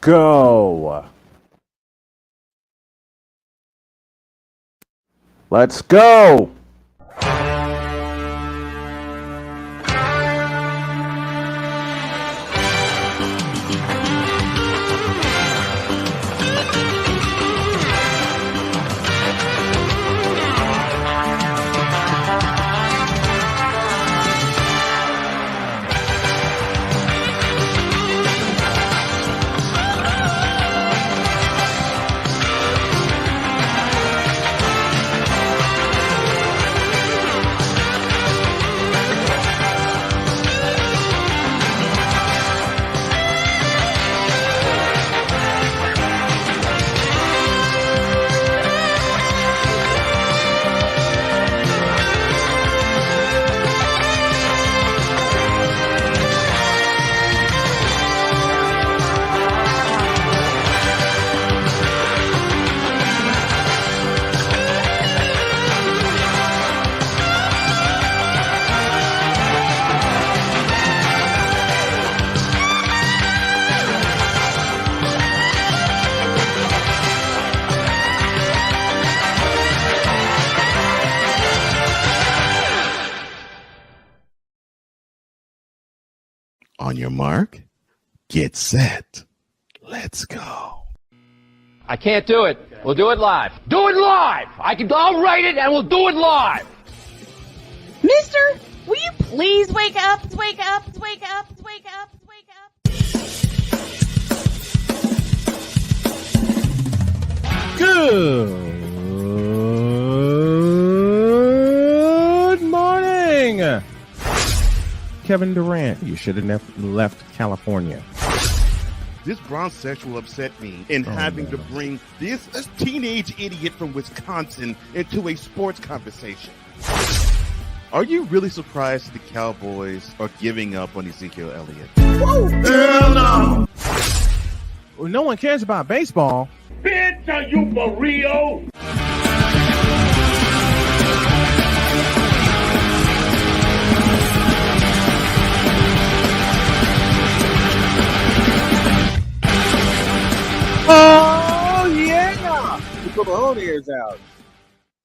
go. Let's go. On your mark, get set. Let's go. I can't do it. We'll do it live. Do it live! I'll write it and we'll do it live! Mister, will you please wake up, wake up, wake up, wake up, wake up? Good morning. Kevin Durant, you should have left California. This brownsexual upset me in having to bring this teenage idiot from Wisconsin into a sports conversation. Are you really surprised the Cowboys are giving up on Ezekiel Elliott? Whoa. Hell no! Well, no one cares about baseball. Bitch, are you for real? Oh, yeah! You put my own ears out.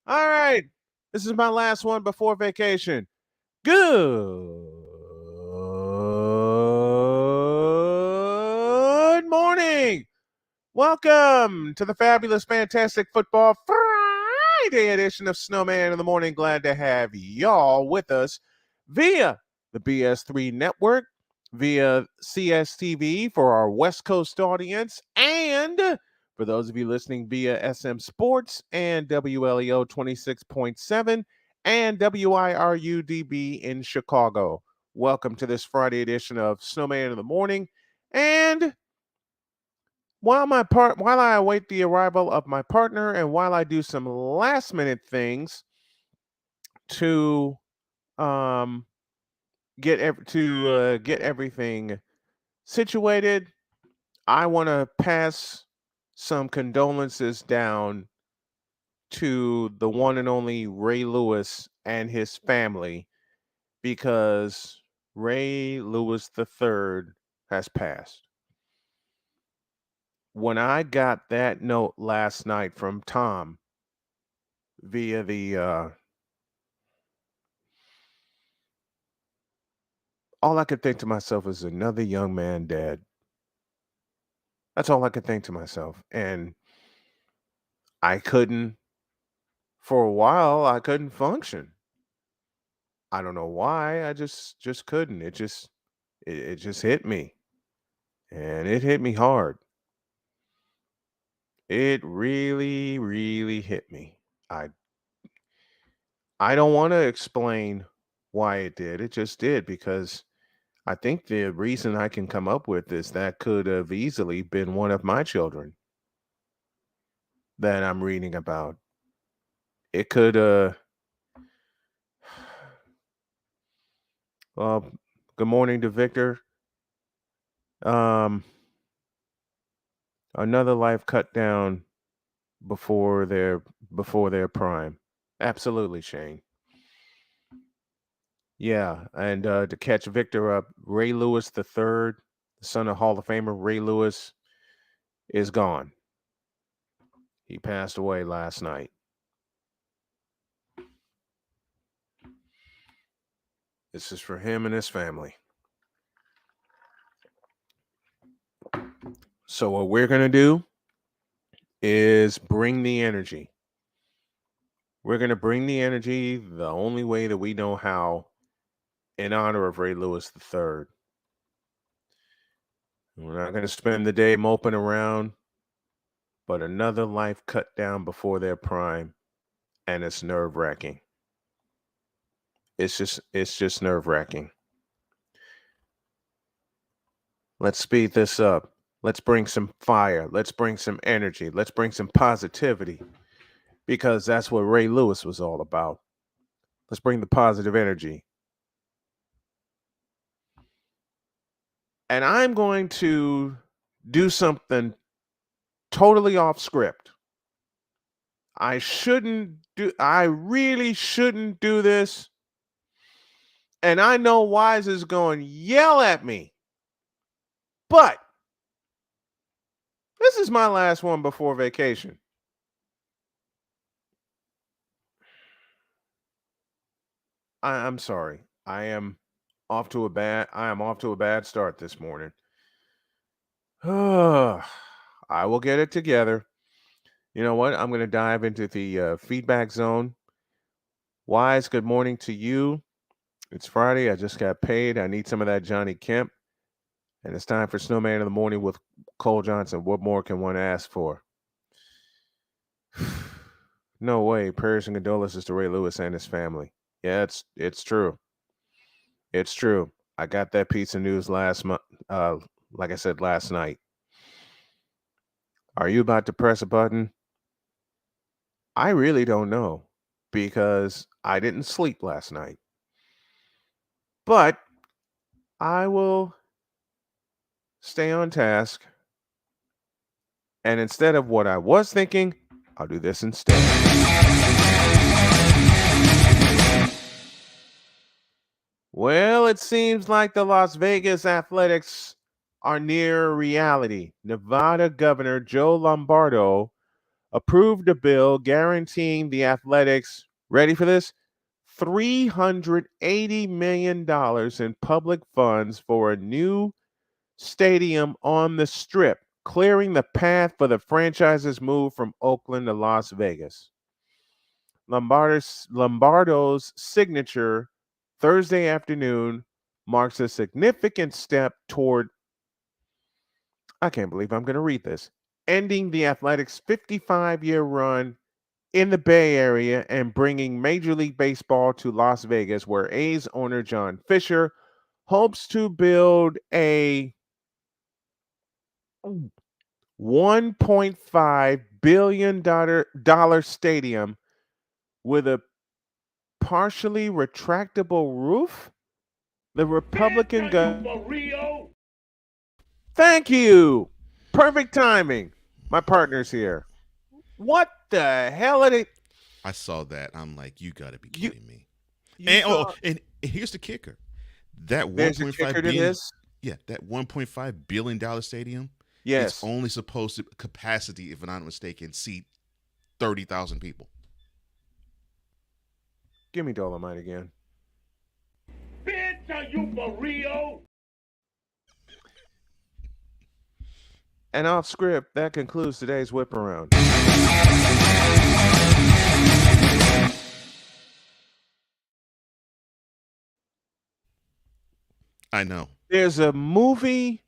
All right. This is my last one before vacation. Good morning. Welcome to the fabulous, fantastic football Friday edition of Snowman in the Morning. Glad to have y'all with us via the BS3 network, via CSTV for our West Coast audience, and for those of you listening via SM Sports and WLEO 26.7 and WIRUDB in Chicago. Welcome to this Friday edition of Snowman in the Morning. And while I await the arrival of my partner, and while I do some last minute things to get everything situated, I want to pass some condolences down to the one and only Ray Lewis and his family, because Ray Lewis III has passed. When I got that note last night from Tom via the all I could think to myself is another young man dead. That's all I could think to myself. And for a while, I couldn't function. I don't know why. I just couldn't. It just hit me. And it hit me hard. It really, really hit me. I don't want to explain why it did. It just did, because I think the reason I can come up with is that could have easily been one of my children that I'm reading about. It could well, good morning to Victor. Another life cut down before their prime. Absolutely, Shane. Yeah, and to catch Victor up, Ray Lewis III, the son of Hall of Famer Ray Lewis, is gone. He passed away last night. This is for him and his family. So, what we're going to do is bring the energy. We're going to bring the energy the only way that we know how in honor of Ray Lewis III. We're not going to spend the day moping around, but another life cut down before their prime, and it's nerve-wracking. It's just nerve-wracking. Let's speed this up. Let's bring some fire. Let's bring some energy. Let's bring some positivity, because that's what Ray Lewis was all about. Let's bring the positive energy. And I'm going to do something totally off script. I really shouldn't do this. And I know Wise is going to yell at me. But this is my last one before vacation. I'm sorry. I am off to a bad start this morning. I will get it together. You know what? I'm going to dive into the feedback zone. Wise, good morning to you. It's Friday. I just got paid. I need some of that Johnny Kemp. And it's time for Snowman in the Morning with Cole Johnson. What more can one ask for? No way. Prayers and condolences to Ray Lewis and his family. Yeah, it's true. It's true. I got that piece of news last month. Like I said last night. Are you about to press a button? I really don't know, because I didn't sleep last night. But I will stay on task. And instead of what I was thinking, I'll do this instead. Well, it seems like the Las Vegas Athletics are near reality. Nevada Governor Joe Lombardo approved a bill guaranteeing the Athletics, ready for this, $380 million in public funds for a new stadium on the Strip, clearing the path for the franchise's move from Oakland to Las Vegas. Lombardo's signature Thursday afternoon marks a significant step toward, I can't believe I'm going to read this, ending the Athletics' 55-year run in the Bay Area and bringing Major League Baseball to Las Vegas, where A's owner John Fisher hopes to build a $1.5 billion stadium with a partially retractable roof. The Republican Rio. Thank you. Perfect timing. My partner's here. What the hell are they? I saw that. I'm like, you got to be You, kidding me. you And saw, and here's the kicker. That there's a 1.5 kicker to billion, this. yeah, that 1.5 billion dollar stadium, it's Yes. only supposed to capacity, if I'm not mistaken, seat 30,000 people. Give me Dolomite again. Bitch, are you for Rio? And off script, that concludes today's whip around. I know. There's a movie,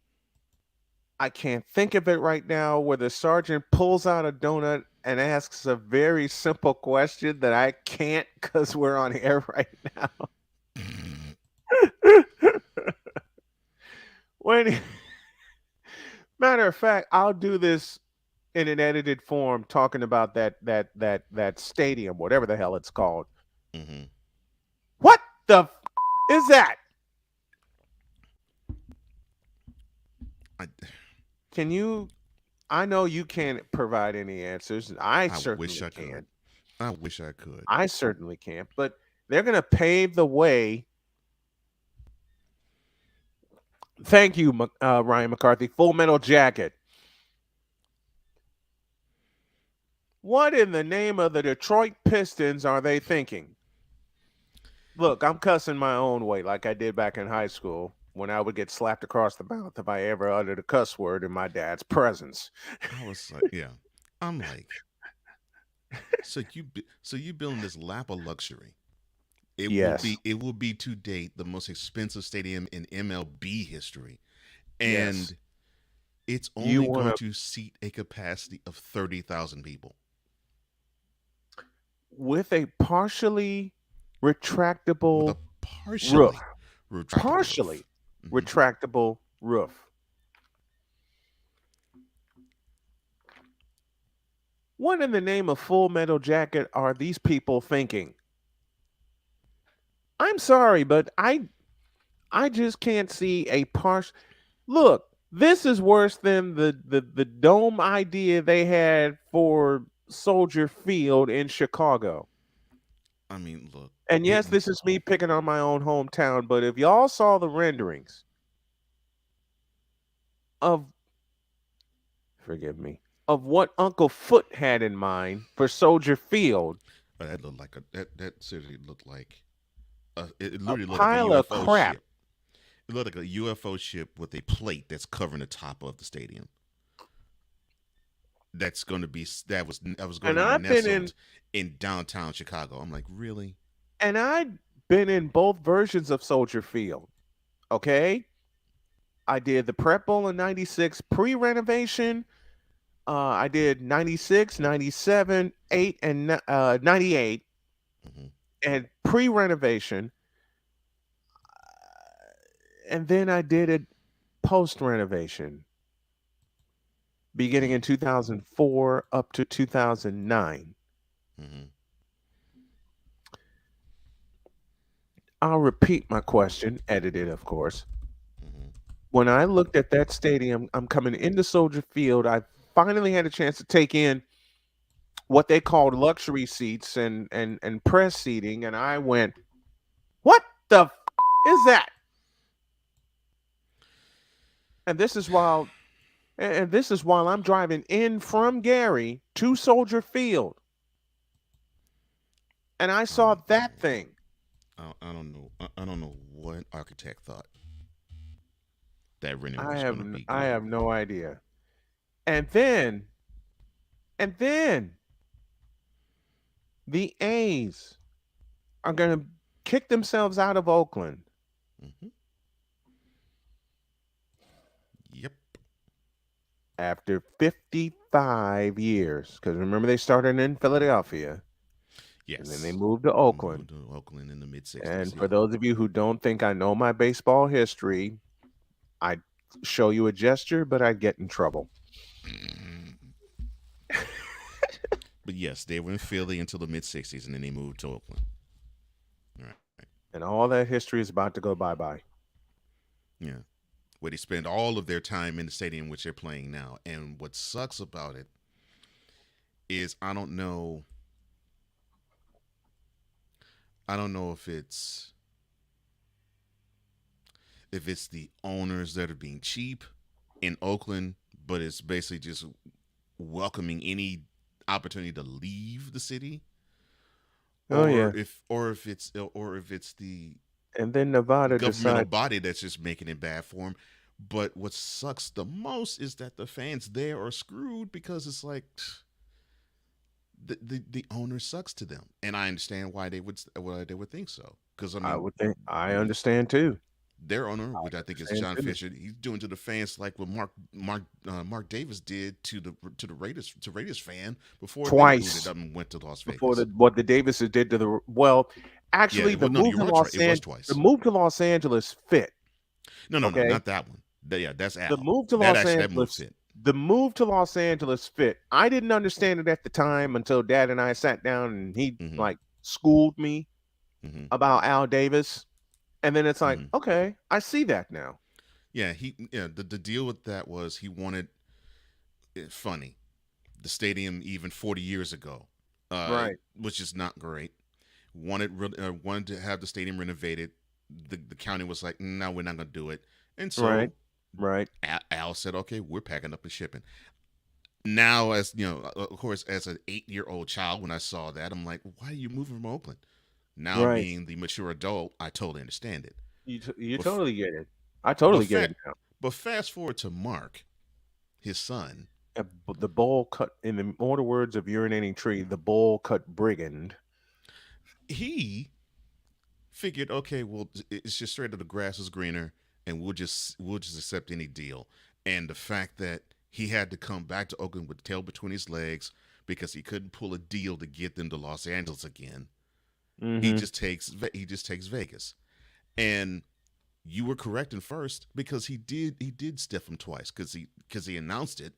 I can't think of it right now, where the sergeant pulls out a donut and asks a very simple question that I can't because we're on air right now. when Matter of fact, I'll do this in an edited form, talking about that stadium, whatever the hell it's called. Hmm. What the is that? I, Can you? I know you can't provide any answers. I I certainly wish I could. can't. I wish I could. I certainly can't. But they're going to pave the way. Thank you, Ryan McCarthy. Full Metal Jacket. What in the name of the Detroit Pistons are they thinking? Look, I'm cussing my own way like I did back in high school when I would get slapped across the mouth if I ever uttered a cuss word in my dad's presence. I was like, yeah. I'm like, so you building this lap of luxury. Yes, It will be to date the most expensive stadium in MLB history, yes. and it's You only want going to, to seat a capacity of 30,000 people with a partially with retractable a roof, partially retractable roof. partially Hmm. retractable roof. What in the name of Full Metal Jacket are these people thinking? I'm sorry, but I just can't see a partial. Look, this is worse than the dome idea they had for Soldier Field in Chicago. I mean, look, And it. yes, this is me picking on my own hometown, but if y'all saw the renderings of, forgive me, of what Uncle Foot had in mind for Soldier Field, That looked like that seriously looked like it a literally looked like a pile of UFO crap. ship. It looked like a UFO ship with a plate that's covering the top of the stadium. That's going to be that was going to And be I've been in nestled in downtown Chicago. I'm like, really? and I've been in both versions of Soldier Field. Okay? I did the Prep Bowl in 96 pre-renovation. I did 96, 97, 8, and 98, Hmm. and pre renovation. And then I did it post renovation, beginning in 2004 up to 2009. Hmm. I'll repeat my question, edited, of course. Hmm. When I looked at that stadium, I'm coming into Soldier Field. I finally had a chance to take in what they called luxury seats and press seating, and I went, "What the is that?" And this is while I'm driving in from Gary to Soldier Field, and I saw Um, that thing. I don't know. I don't know what architect thought that rendering was going to be I good. have no idea. And then and then the A's are going to kick themselves out of Oakland Hmm. Yep. after 55 years. Because remember, they started in Philadelphia and then they Yes. moved to Moved Oakland. to Oakland in the mid '60s. And for Yeah. those of you who don't think I know my baseball history, I'd show you a gesture, but I'd get in trouble. But yes, they were in Philly until the mid '60s, and then they moved to Oakland. All right. And all that history is about to go bye bye. Yeah. Where they spend all of their time in the stadium which they're playing now. And what sucks about it is I don't know if it's the owners that are being cheap in Oakland, but it's basically just welcoming any opportunity to leave the city, Oh yeah. or if it's the And then Nevada governmental decides, body that's just making it bad for them. But what sucks the most is that the fans there are screwed because it's like the owner sucks to them, and I understand why they would think so. Because I I mean, would think I understand too. their owner, which I think is Understand John too. Fisher, he's doing to the fans like what Mark Davis did to the Raiders fan before they booted Twice up and went to Las before Vegas. what the Davises did to the well, Yeah, actually it was, no, you're right. It was The twice. move to Los Angeles fit. No, Okay. not that one. Yeah, that's The Al. move to That Los actually that move Angeles fit. the move to Los Angeles fit. I didn't understand it at the time until Dad and I sat down and he Hmm. like schooled me Hmm. about Al Davis. And then it's like, Hmm. okay, I see that now. The deal with that was he wanted it funny the stadium even 40 years ago, Right, which is not great. Wanted to have the stadium renovated. The county was like, no, we're not going to do it. And right, so right. Al said, okay, we're packing up and shipping. Now, as you know, of course, as an 8-year-old child, when I saw that, I'm like, why are you moving from Oakland? Now, Right. being the mature adult, I totally understand it. You But f- totally get it. I but totally get fa- it now. but fast forward to Mark, his son. The bowl cut, in the mortal words of urinating tree, the bowl cut brigand. He figured, okay, well, it's just straight up the grass is greener, and we'll just accept any deal. And the fact that he had to come back to Oakland with the tail between his legs because he couldn't pull a deal to get them to Los Angeles again. Mm-hmm. He just takes Vegas. And you were correct in first because he did stiff him twice because he announced it.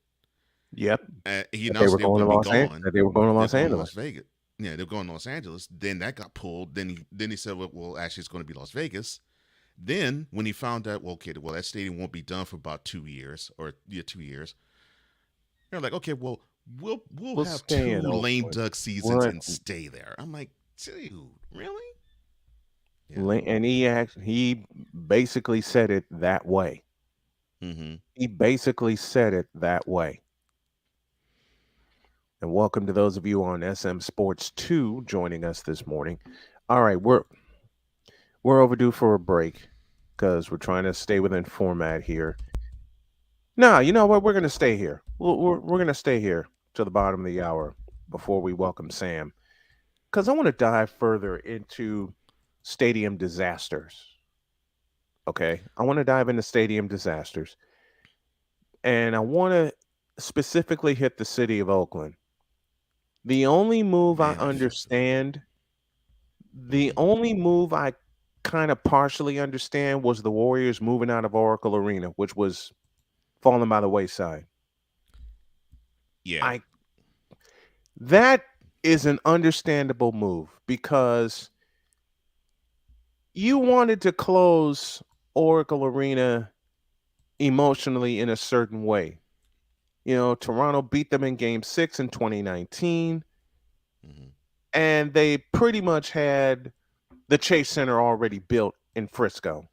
Yep. He That they announced were they were going going to to be Los Angeles. gone. That they were going to They're Los going to Las Angeles. Vegas. Yeah, they're going to Los Angeles. Then that got pulled. Then he said, well, actually, it's going to be Las Vegas. Then when he found out, well, okay, well, that stadium won't be done for about 2 years or 2 years. They're like, okay, well, we'll We'll have stay two in lame Oakland. duck seasons What? and stay there. I'm like, dude, really? Yeah. And he basically said it that way. Mm-hmm. He basically said it that way. And welcome to those of you on SM Sports 2 joining us this morning. All right, we're overdue for a break because we're trying to stay within format here. No, you know what? We're going to stay here. We're going to stay here to the bottom of the hour before we welcome Sam because I want to dive further into stadium disasters. Okay. I want to dive into stadium disasters and I want to specifically hit the city of Oakland. The only move I Man, understand, the mhm. only move I kind of partially understand was the Warriors moving out of Oracle Arena, which was falling by the wayside. Yeah, I That is an understandable move because you wanted to close Oracle Arena emotionally in a certain way. You know, Toronto beat them in game 6 in 2019 hmm and they pretty much had the Chase Center already built in Frisco.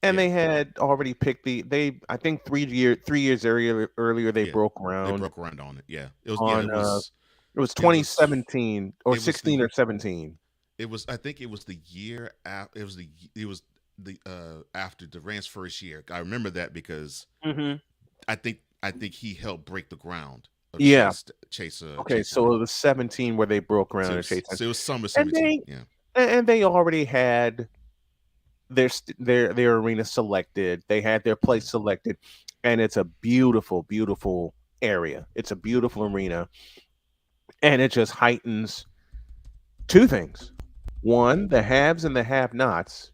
And yeah, they had already picked they I think 3 years earlier they yeah. broke They ground broke around on it. Yeah, it was. Yeah, on it was it was. 2017 or It was 16 or 17. It was. I think it was the year after. It was the after Durant's first year. I remember that because Mhm. I think he helped break the ground of Yeah. Okay, Chase so Center. it was 17 where they broke ground at Chase Center. So it was summer And 17. they Yeah. and they already had their arena selected. They had their place selected and it's a beautiful beautiful area. It's a beautiful arena and it just heightens two things. One, the haves and the have-nots,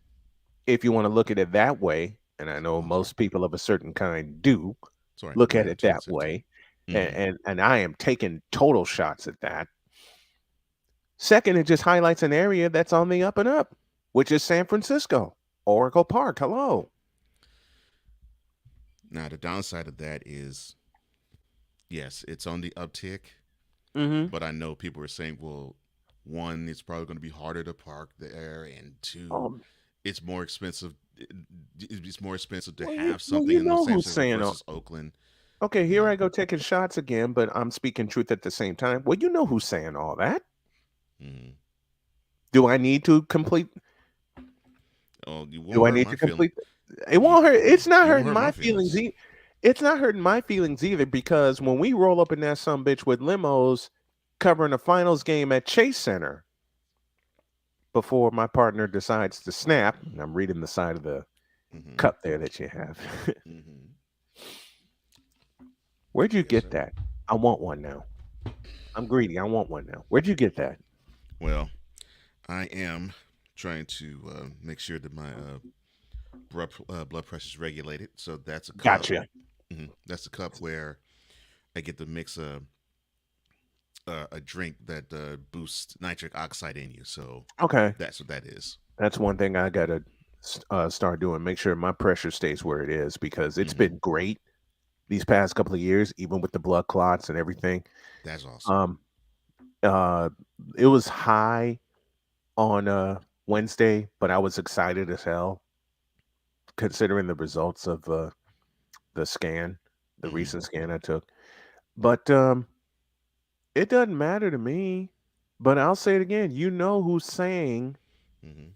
if you want to look at it that way, and I know Oh, I'm sorry. most people of a certain kind do Sorry. look Yeah. at it that 2017. way, Mm-hmm. and I am taking total shots at that. Second, it just highlights an area that's on the up and up, which is San Francisco, Oracle Park. Hello. Now the downside of that is, yes, it's on the uptick, Mm-hmm. but I know people are saying, well, one, it's probably going to be harder to park there, and two, Um, it's more expensive. It's more expensive to well, have you something in know San who's Francisco saying versus Oakland. okay, You here know, I go taking shots again, but I'm speaking truth at the same time. Well, you know who's saying all that. mm. Do I need to complete Oh, you Do won't I hurt need my to feeling. complete it You won't hurt it's not you won't hurting hurt my my feelings feelings. it's not hurting my feelings either because when we roll up in that sumbitch with limos covering a finals game at Chase Center before my partner decides to snap, and I'm reading the side of the Mm-hmm. cup there that you have. Mm-hmm. Where'd you Yes, get sir. that? I want one now. I'm greedy. I want one now. Where'd you get that? Well, I am trying to make sure that my blood pressure is regulated. So that's a cup. Gotcha. That's a cup where I get to mix a drink that boosts nitric oxide in you. So Okay. that's what that is. That's one thing I gotta start doing. Make sure my pressure stays where it is because it's Mm-hmm. been great these past couple of years, even with the blood clots and everything. That's awesome. Um, uh, it was high on Wednesday, but I was excited as hell considering the results of the scan, the Mm-hmm. recent scan I took. But it doesn't matter to me. But I'll say it again. You know who's saying Mm-hmm.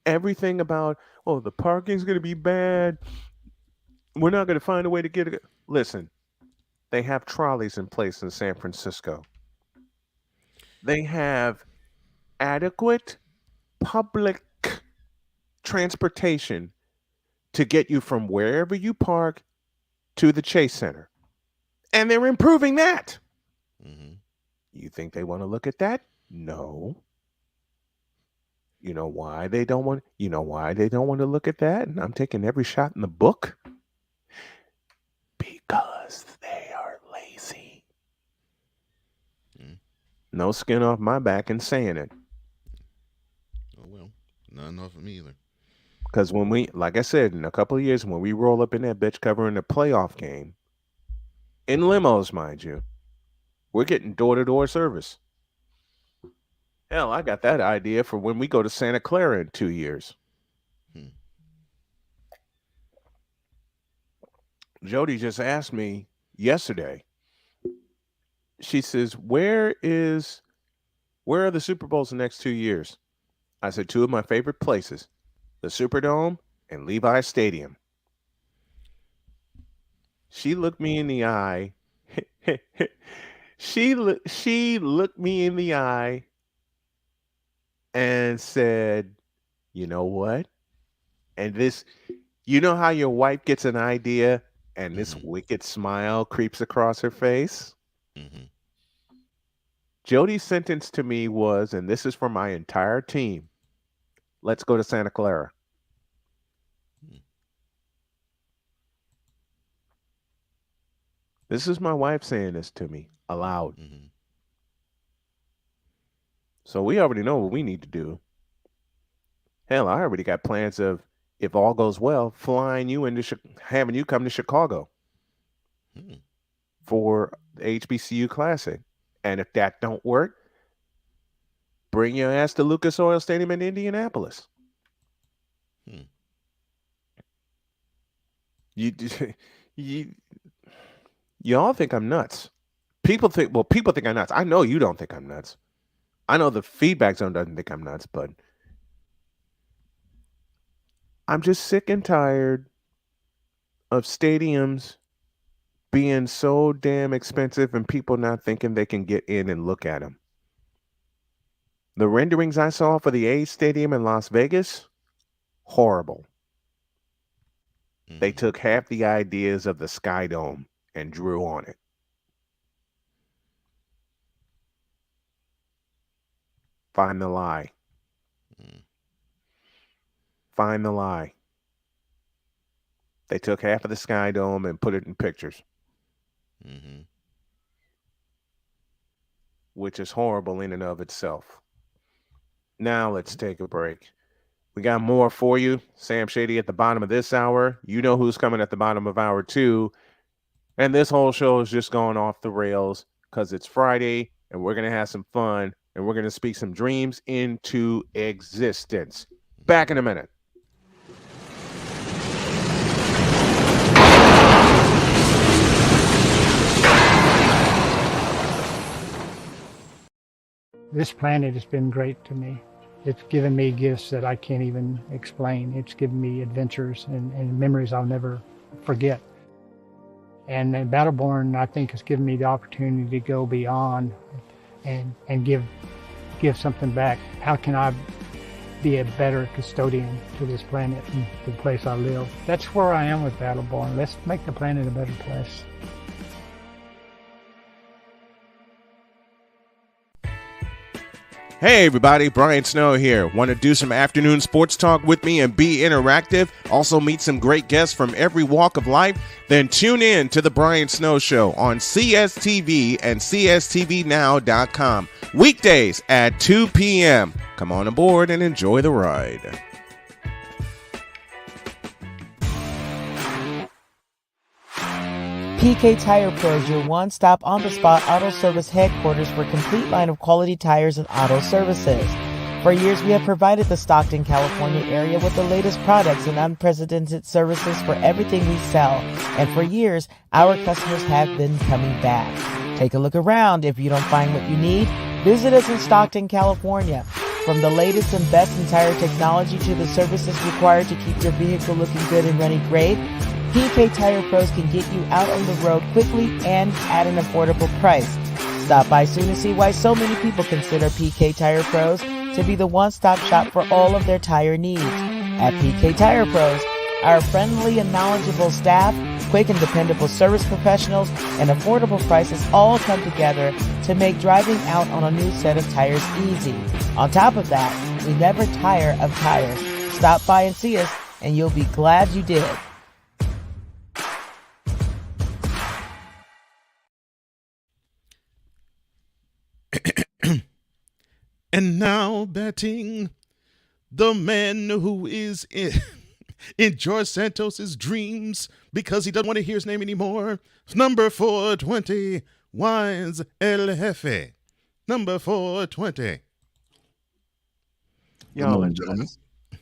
everything about, oh, the parking's going to be bad. We're not going to find a way to get it. Listen, they have trolleys in place in San Francisco. They have adequate public transportation to get you from wherever you park to the Chase Center. And they're improving that. Mm-hmm. You think they want to look at that? No. You know why they don't want to look at that? And I'm taking every shot in the book because they are lazy. Mm. No skin off my back in saying it. Oh well, none off of me either. Because when we, like I said, in a couple of years, when we roll up in that bitch covering a playoff game, in limos, mind you, we're getting door-to-door service. Hell, I got that idea for when we go to Santa Clara in 2 years. Hmm. Jody just asked me yesterday. She says, where are the Super Bowls the next 2 years? I said, two of my favorite places, the Superdome and Levi Stadium. She looked me in the eye. she looked me in the eye and said, you know what? And this, you know how your wife gets an idea and this Mm-hmm. wicked smile creeps across her face? Mm-hmm. Jody's sentence to me was, and this is for my entire team, let's go to Santa Clara. This is my wife saying this to me aloud. Mm-hmm. So we already know what we need to do. Hell, I already got plans of, if all goes well, flying you into, having you come to Chicago Hmm. for the HBCU Classic. And if that don't work, bring your ass to Lucas Oil Stadium in Indianapolis. Hmm. You, you, y'all think I'm nuts. People think I'm nuts. I know you don't think I'm nuts. I know the feedback zone doesn't think I'm nuts, but I'm just sick and tired of stadiums being so damn expensive and people not thinking they can get in and look at them. The renderings I saw for the A's Stadium in Las Vegas, horrible. Mm-hmm. They took half the ideas of the Sky Dome and drew on it. Find the lie. Mm-hmm. Find the lie. They took half of the Sky Dome and put it in pictures, Mm-hmm. which is horrible in and of itself. Now let's take a break. We got more for you. Sam Shady at the bottom of this hour. You know who's coming at the bottom of hour 2. And this whole show is just going off the rails because it's Friday and we're going to have some fun and we're going to speak some dreams into existence. Back in a minute. This planet has been great to me. It's given me gifts that I can't even explain. It's given me adventures and memories I'll never forget. And Battleborn, I think, has given me the opportunity to go beyond and give something back. How can I be a better custodian to this planet and the place I live? That's where I am with Battleborn. Let's make the planet a better place. Hey everybody, Brian Snow here. Want to do some afternoon sports talk with me and be interactive? Also meet some great guests from every walk of life? Then tune in to The Brian Snow Show on CSTV and CSTVnow.com. Weekdays at 2 p.m. Come on aboard and enjoy the ride. PK Tire Pro is your one-stop on-the-spot auto service headquarters for a complete line of quality tires and auto services. For years, we have provided the Stockton, California area with the latest products and unprecedented services for everything we sell. And for years, our customers have been coming back. Take a look around. If you don't find what you need, visit us in Stockton, California. From the latest and best in tire technology to the services required to keep your vehicle looking good and running great, PK Tire Pros can get you out on the road quickly and at an affordable price. Stop by soon to see why so many people consider PK Tire Pros to be the one-stop shop for all of their tire needs. At PK Tire Pros, our friendly and knowledgeable staff, quick and dependable service professionals, and affordable prices all come together to make driving out on a new set of tires easy. On top of that, we never tire of tires. Stop by and see us, and you'll be glad you did. And now betting the man who is in George Santos's dreams because he doesn't want to hear his name anymore. Number 420, Wise El Jefe. Number 420. Y'all are gentlemen. nuts.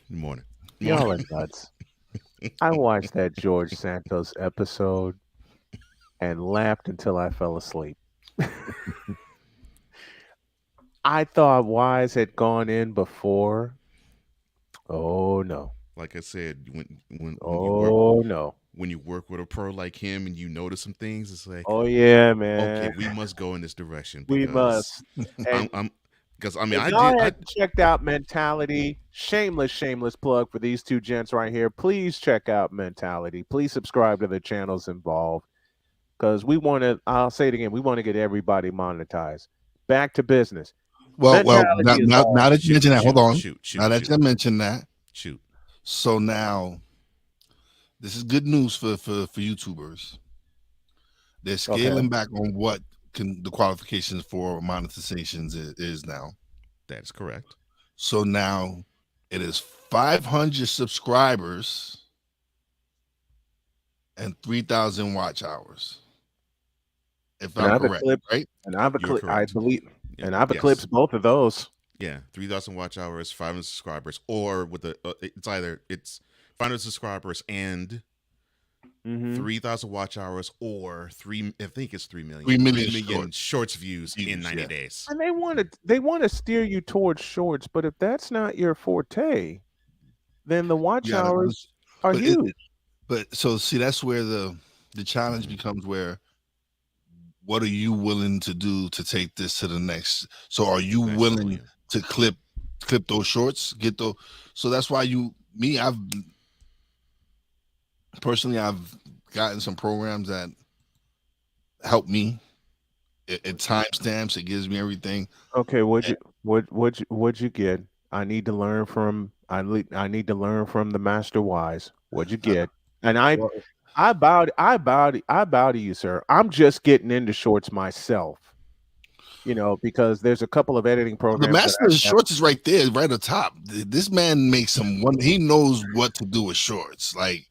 Good morning. Y'all are nuts. I watched that George Santos episode and laughed until I fell asleep. I thought Wise had gone in before. Oh no. Like I said, when you work with a pro like him and you notice some things, it's like, Oh yeah, man. okay, we must go in this direction. We must. And Because I mean, if y'all haven't checked out Mentality. Shameless plug for these two gents right here. Please check out Mentality. Please subscribe to the channels involved because we want to. I'll say it again. We want to get everybody monetized. Back to business. Well, Mentality is now that you mention that, hold on. Now that you mention that, shoot. So now, this is good news for YouTubers. They're scaling back on what the qualifications for monetizations is now. That is correct. So now it is 500 subscribers and 3,000 watch hours. If I'm correct, right? And I've I believe, and I've eclipsed both of those. Yeah, 3,000 watch hours, 500 subscribers, or with it's 500 subscribers and 3,000 watch hours, or I think it's 3 million. 3 million shorts views in 90 days. And they want to steer you towards shorts, but if that's not your forte, then the watch hours are huge. But so see, that's where the challenge becomes. Where what are you willing to do to take this to the next? So are you willing to clip those shorts, get those? So that's why I've gotten some programs that help me. It timestamps. It gives me everything. Okay, what'd you get? I need to learn from the Master Wise. What'd you get? And I bow to you, sir. I'm just getting into shorts myself. Because there's a couple of editing programs. The master of shorts is right there, right at the top. This man makes he knows what to do with shorts. Like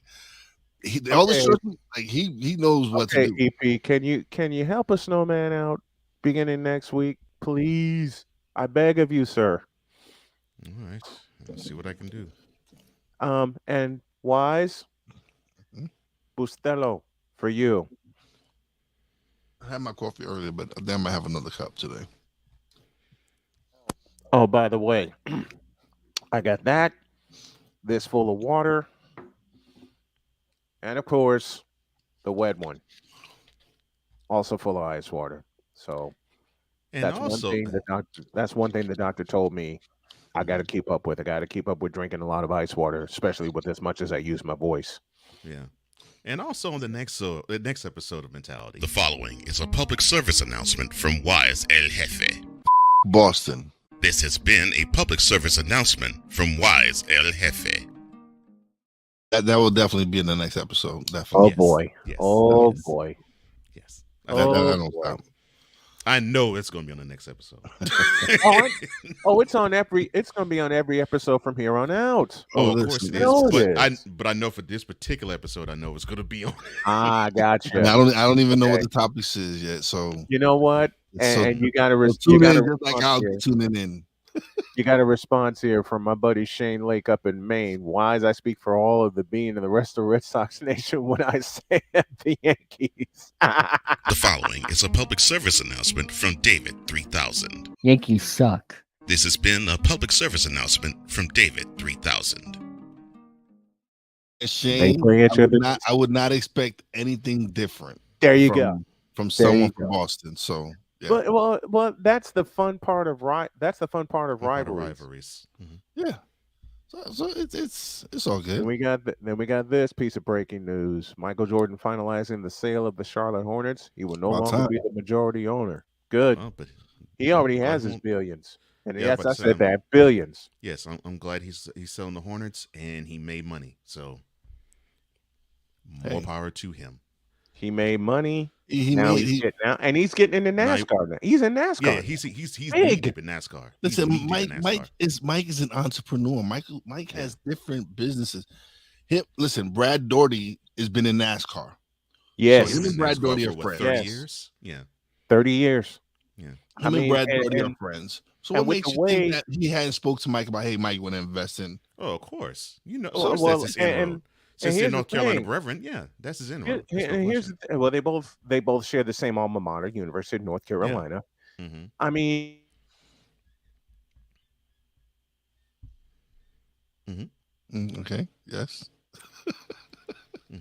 all the shorts, like he knows what to do. EP, can you help a Snowman out beginning next week, please? I beg of you, sir. All right, let's see what I can do. And Wise, Bustelo for you. I had my coffee earlier, but then I have another cup today. Oh, by the way, I got this full of water, and of course, the wet one, also full of ice water. So that's one thing the doctor told me I got to keep up with. I got to keep up with drinking a lot of ice water, especially with as much as I use my voice. Yeah. And also on the next episode of Mentality. The following is a public service announcement from Wise El Jefe. Boston. This has been a public service announcement from Wise El Jefe. That will definitely be in the next episode. Definitely. Oh, yes. Boy. Yes. Oh, yes. Boy. Yes. I know it's going to be on the next episode. It's going to be on every episode from here on out. Of course it is. But I know for this particular episode, I know it's going to be on. Gotcha. And I don't even know what the topics is yet. So you know what? And you got to tune in just like I'll be tuning in. You got a response here from my buddy Shane Lake up in Maine. Wise, I speak for all of the Bean and the rest of Red Sox Nation when I say the Yankees. The following is a public service announcement from David 3000. Yankees suck. This has been a public service announcement from David 3000. Shane, I would not expect anything different. There you go. From someone from Boston. So yeah. Well, that's the fun part of rivalries. Mm-hmm. Yeah. So it's all good. Then we got this piece of breaking news. Michael Jordan finalizing the sale of the Charlotte Hornets. He will no longer be the majority owner. Good. Well, but he already has his billions. And yeah, yes, I said that, billions. Yes, I'm glad he's selling the Hornets and he made money. So more power to him. He made money. He's getting into NASCAR now. He's in NASCAR. Yeah, he's deep in NASCAR. Listen, Mike is an entrepreneur. Mike has different businesses. Brad Daugherty has been in NASCAR. Yes, so him and Brad Daugherty are friends. 30 years. Yeah, 30 years. Yeah, him and Brad Daugherty are friends. So what makes you think that he hadn't spoke to Mike about, hey, Mike, you want to invest in? Oh, of course. That's his inroad. Since they're North Carolina Brethren, yeah, that's his inroad. They both share the same alma mater, University of North Carolina. Yeah. Mm-hmm. I mean, okay, yes. I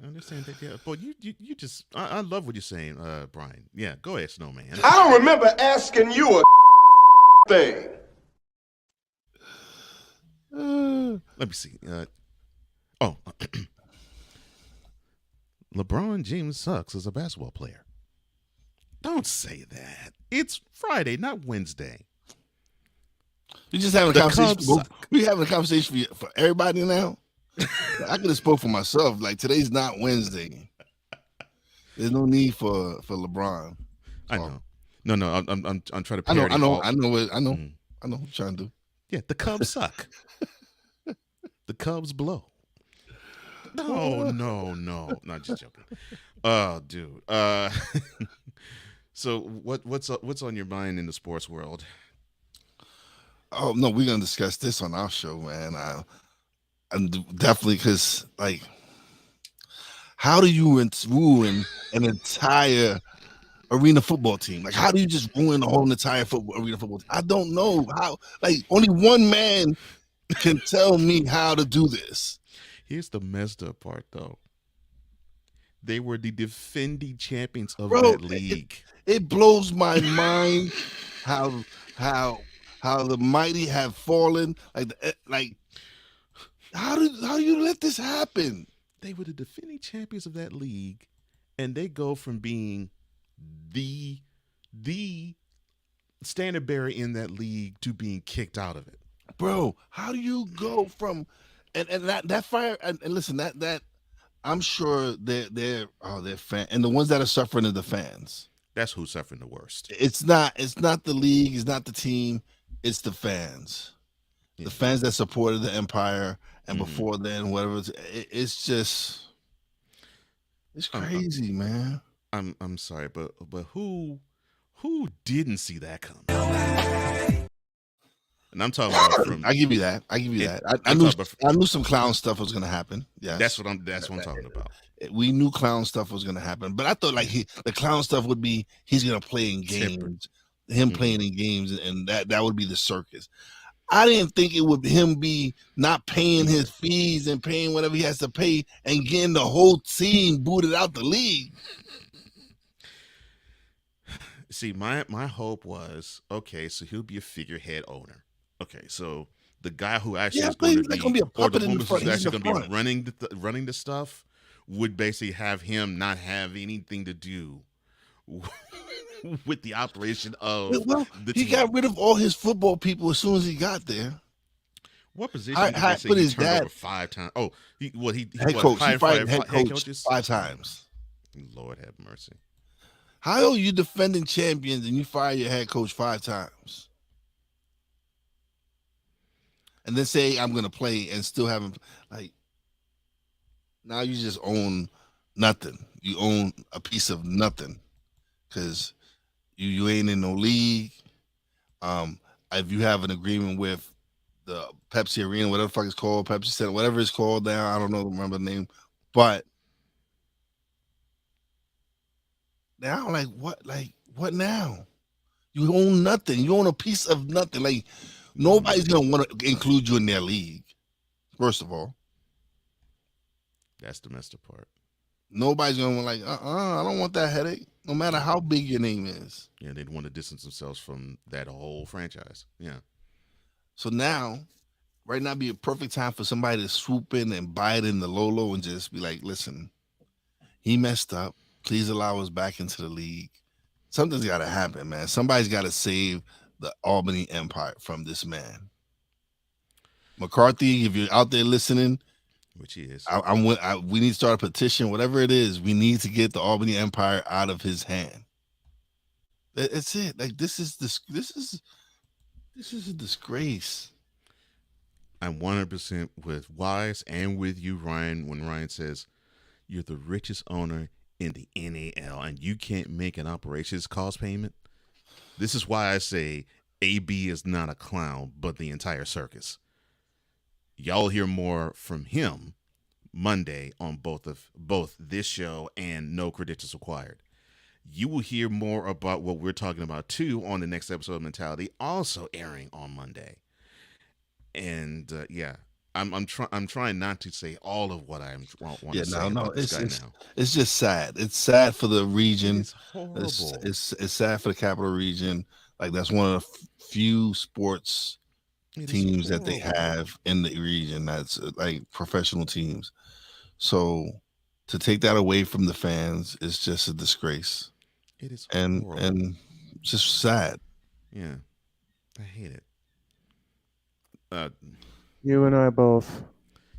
understand that. Yeah, but you just I love what you're saying, Brian. Yeah, go ahead, Snowman. I don't remember asking you a thing. Let me see. LeBron James sucks as a basketball player. Don't say that. It's Friday, not Wednesday. You're just having a conversation. We having a conversation for everybody now. I could have spoke for myself. Like, today's not Wednesday. There's no need for LeBron. I know. No. I'm trying to parody. I know. what I'm trying to do. Yeah, the Cubs suck. The Cubs blow. No, not just joking. Oh, dude. So what's on your mind in the sports world? Oh no, we're gonna discuss this on our show, man. I'm definitely, because like, how do you ruin an entire arena football team? Like, how do you just ruin the whole entire arena football team? I don't know how. Like, only one man can tell me how to do this. Here's the messed up part, though. They were the defending champions of that league. It blows my mind how the mighty have fallen. Like how do you let this happen? They were the defending champions of that league, and they go from being the standard bearer in that league to being kicked out of it. Bro, how do you go from and that fire and listen, that I'm sure they're fan, and the ones that are suffering are the fans. That's who's suffering the worst. It's not the league, it's not the team, it's the fans. Yeah. The fans that supported the Empire and before then, whatever. It's just, it's crazy, man. I'm sorry, but who didn't see that coming? And I'm talking about I give you that. I knew some clown stuff was gonna happen. Yeah, that's what I'm talking about. We knew clown stuff was gonna happen, but I thought like the clown stuff would be he's gonna play in games, playing in games, and that would be the circus. I didn't think it would him be not paying his fees and paying whatever he has to pay and getting the whole team booted out the league. See, my hope was, okay, so he'll be a figurehead owner. Okay, so the guy who actually is going to be a puppet in the front, who's actually going to be running the stuff would basically have him not have anything to do with the operation of the team. He got rid of all his football people as soon as he got there. What position did they say he turned over 5 times? Oh, he head coach. He fired head coaches 5 times. Lord have mercy. How are you defending champions and you fire your head coach 5 times? And then say I'm gonna play and still haven't, like, now you just own nothing. You own a piece of nothing because you ain't in no league. if you have an agreement with the Pepsi Arena, whatever the fuck it's called, Pepsi Center, whatever it's called now, I don't know, remember the name, but now, like what now? You own nothing. You own a piece of nothing. Like nobody's gonna want to include you in their league. First of all, That's the messed up part. nobody's gonna want like, I don't want that headache. No matter how big your name is. Yeah, they'd want to distance themselves from that whole franchise. Yeah. So now, right now, be a perfect time for somebody to swoop in and buy it in the low and just be like, listen, he messed up. Please allow us back into the league. Something's got to happen, man. Somebody's got to save the Albany Empire from this man. McCarthy, if you're out there listening, which he is, we need to start a petition. Whatever it is, we need to get the Albany Empire out of his hand. That's it. Like this is a disgrace. I'm 100% with Wise and with you, Ryan, when Ryan says you're the richest owner in the NAL and you can't make an operations cost payment. This is why I say AB is not a clown, but the entire circus. Y'all hear more from him Monday on both this show and No Credentials Required. You will hear more about what we're talking about too on the next episode of Mentality, also airing on Monday. And I'm trying not to say all of what I want to say about this guy now. It's just sad. It's sad for the region. It's horrible. It's sad for the capital region. Like that's one of the few sports teams that they have in the region that's like professional teams. So to take that away from the fans is just a disgrace. It is and just sad. Yeah, I hate it. You and I both.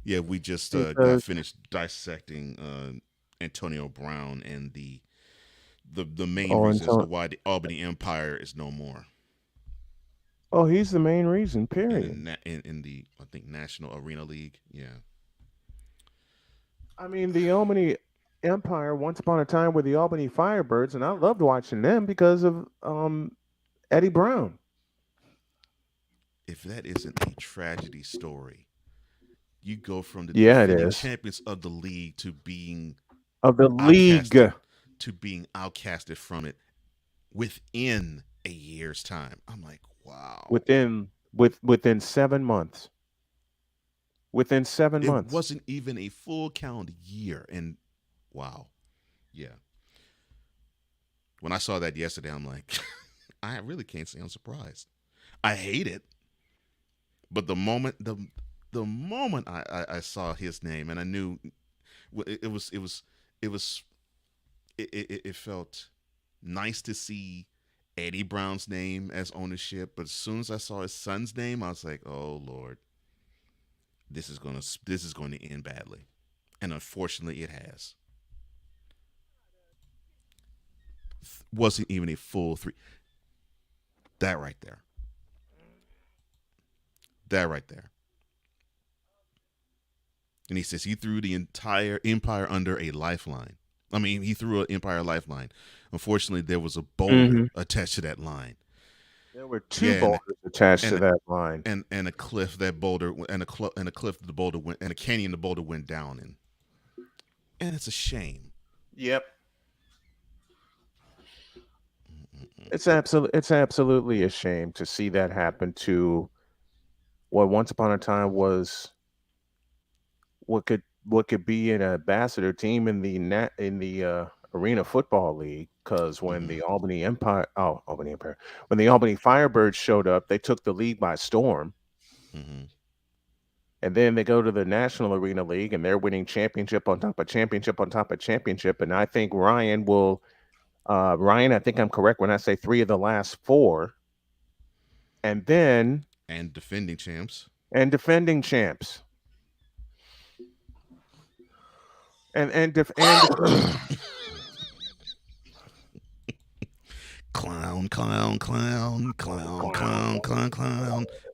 Yeah, we just got finished dissecting Antonio Brown and the main reasons as to why the Albany Empire is no more. Oh, he's the main reason. Period. In the I think National Arena League. Yeah. I mean, the Albany Empire once upon a time were the Albany Firebirds, and I loved watching them because of Eddie Brown. If that isn't a tragedy story, you go from the defending champions of the league to being outcasted from it within a year's time. I'm like, wow. Within 7 months. Within 7 months. It wasn't even a full calendar year, and wow, yeah. When I saw that yesterday, I'm like, I really can't say I'm surprised. I hate it. But the moment I saw his name and I knew it felt nice to see Eddie Brown's name as ownership, but as soon as I saw his son's name, I was like, oh Lord, this is going to end badly. And unfortunately it has. Wasn't even a full 3. That right there. And he says he threw the entire empire under a lifeline. I mean, he threw an empire lifeline. Unfortunately, there was a boulder attached to that line. There were 2 boulders attached to that line, and a cliff that boulder and a cliff the boulder went, and a canyon the boulder went down in. And it's a shame. Yep. It's absolutely a shame to see that happen to what once upon a time was what could be an ambassador team in the Arena Football League. Because when the when the Albany Firebirds showed up, they took the league by storm. Mm-hmm. And then they go to the National Arena League, and they're winning championship on top of championship on top of championship. And I think Ryan, I think I'm correct when I say 3 of the last 4. And then defending champs. And clown.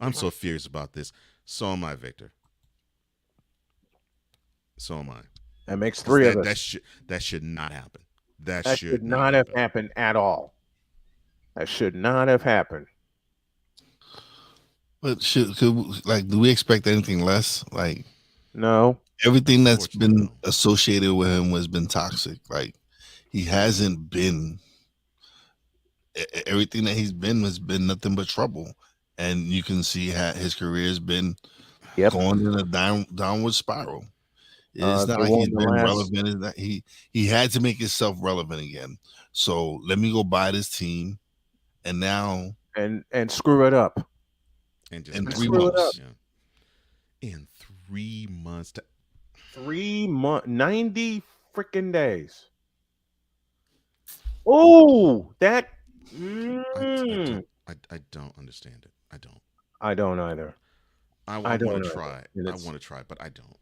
I'm so furious about this. So am I, Victor. So am I. That makes 3 of us. That should not happen. That should not have happened at all. That should not have happened. But do we expect anything less? Like No. everything that's Unfortunately, been no. associated with him has been toxic. Like he hasn't been everything that he's been has been nothing but trouble, and you can see how his career has been Yep. going in a downward spiral. It's not They like won he's the been last relevant. It's not, he had to make himself relevant again. So let me go buy this team, and now and screw it up. And just in And mess three it screw it up. up. months, Yeah. In 3 months. 3 months, 90 freaking days. Oh, that. I Mm, don't I don't understand it. I don't. I don't either. I I want don't to either. try. And I it's. want to try, but I don't.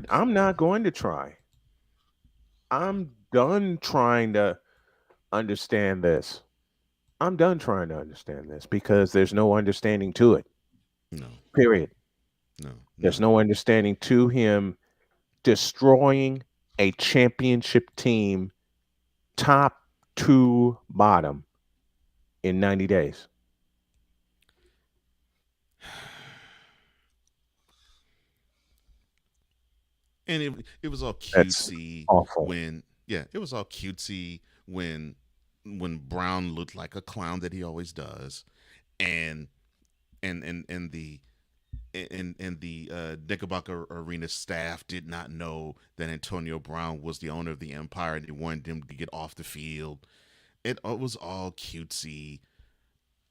I'm not going to try. I'm done trying to understand this. I'm done trying to understand this because there's no understanding to it. No. Period. No. There's None. no understanding to him destroying a championship team top to bottom in 90 days. And it was all That's cutesy awful. when it was all cutesy when Brown looked like a clown that he always does, and and the Knickerbocker Arena staff did not know that Antonio Brown was the owner of the empire and they wanted him to get off the field. It was all cutesy,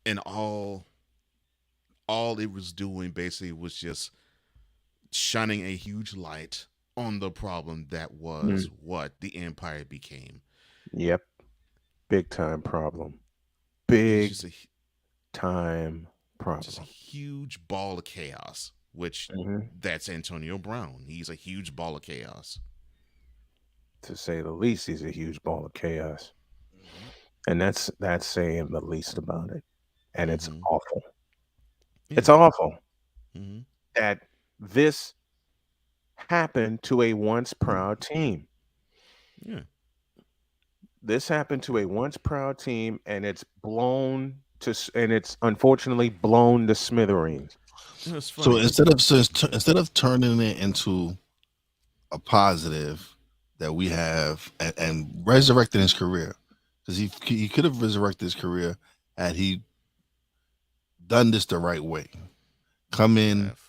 and all it was doing basically was just shining a huge light on the problem that Mm, was what the empire became. yep. Big time problem. He's Big time just a problem. huge ball of chaos, which Hmm. that's Antonio Brown. He's a huge ball of chaos. To say the least, he's a huge ball of chaos. Mm-hmm. And that's saying the least about it. And it's Mm-hmm. awful. Yeah. It's awful Mm-hmm. that this happened to a once proud team. Yeah. This happened to a once proud team, and and it's unfortunately blown to smithereens. It's so funny. instead of turning it into a positive that we have and resurrecting his career, because he could have resurrected his career had he done this the right way. Come He could in, have.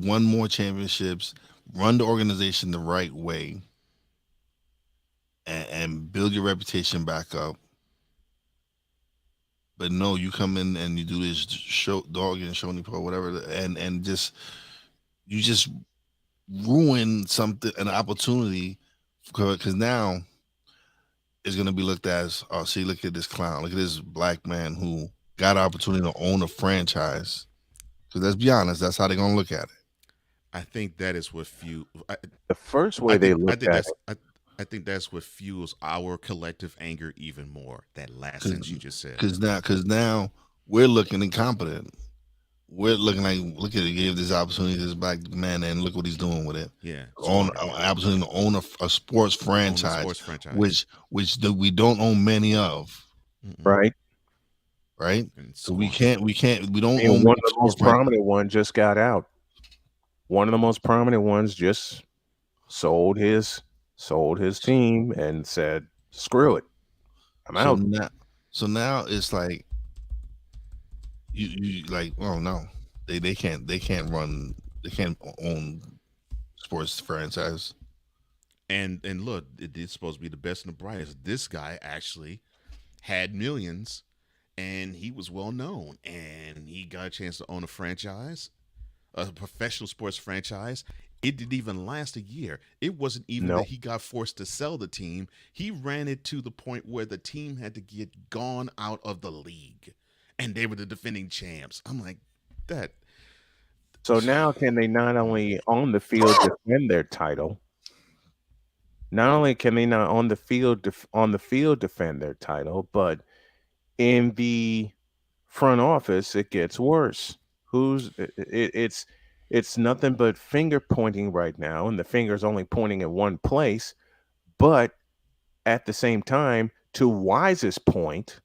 won more championships, run the organization the right way, and build your reputation back up. But no, you come in and you do this show dog and shony po whatever, and just you just ruin something, an opportunity, because now it's gonna be looked at as, oh, see, look at this clown, look at this black man who got an opportunity to own a franchise. Because let's be honest, that's how they're gonna look at it. I think that is what The first way they I looked think at that's it, I think that's what fuels our collective anger even more. That last sentence you just said. Because now we're looking incompetent. We're looking like, look at it, gave this opportunity to this black man, and look what he's doing with it. Yeah, On squander. an opportunity to own a sports Own a franchise, sports franchise. we don't own many of, Mm-mm. right? right? And So squander. we don't And own one many of the sports most franchises. prominent ones just got out. One of the most prominent ones just sold his team and said, "Screw it, I'm So out." now, it's like you like, oh no, they can't run, they can't own sports franchise. And look, it's supposed to be the best and the brightest. This guy actually had millions, and he was well known, and he got a chance to own a franchise, a professional sports franchise. It didn't even last a year. It wasn't even No. that he got forced to sell the team. He ran it to the point where the team had to get gone out of the league, and they were the defending champs. I'm like, that. So now can they not only on the field defend their title, not only can they not on the field defend their title, but in the front office it gets worse. It's nothing but finger pointing right now, and the finger's only pointing at one place. But at the same time, to Wise's point,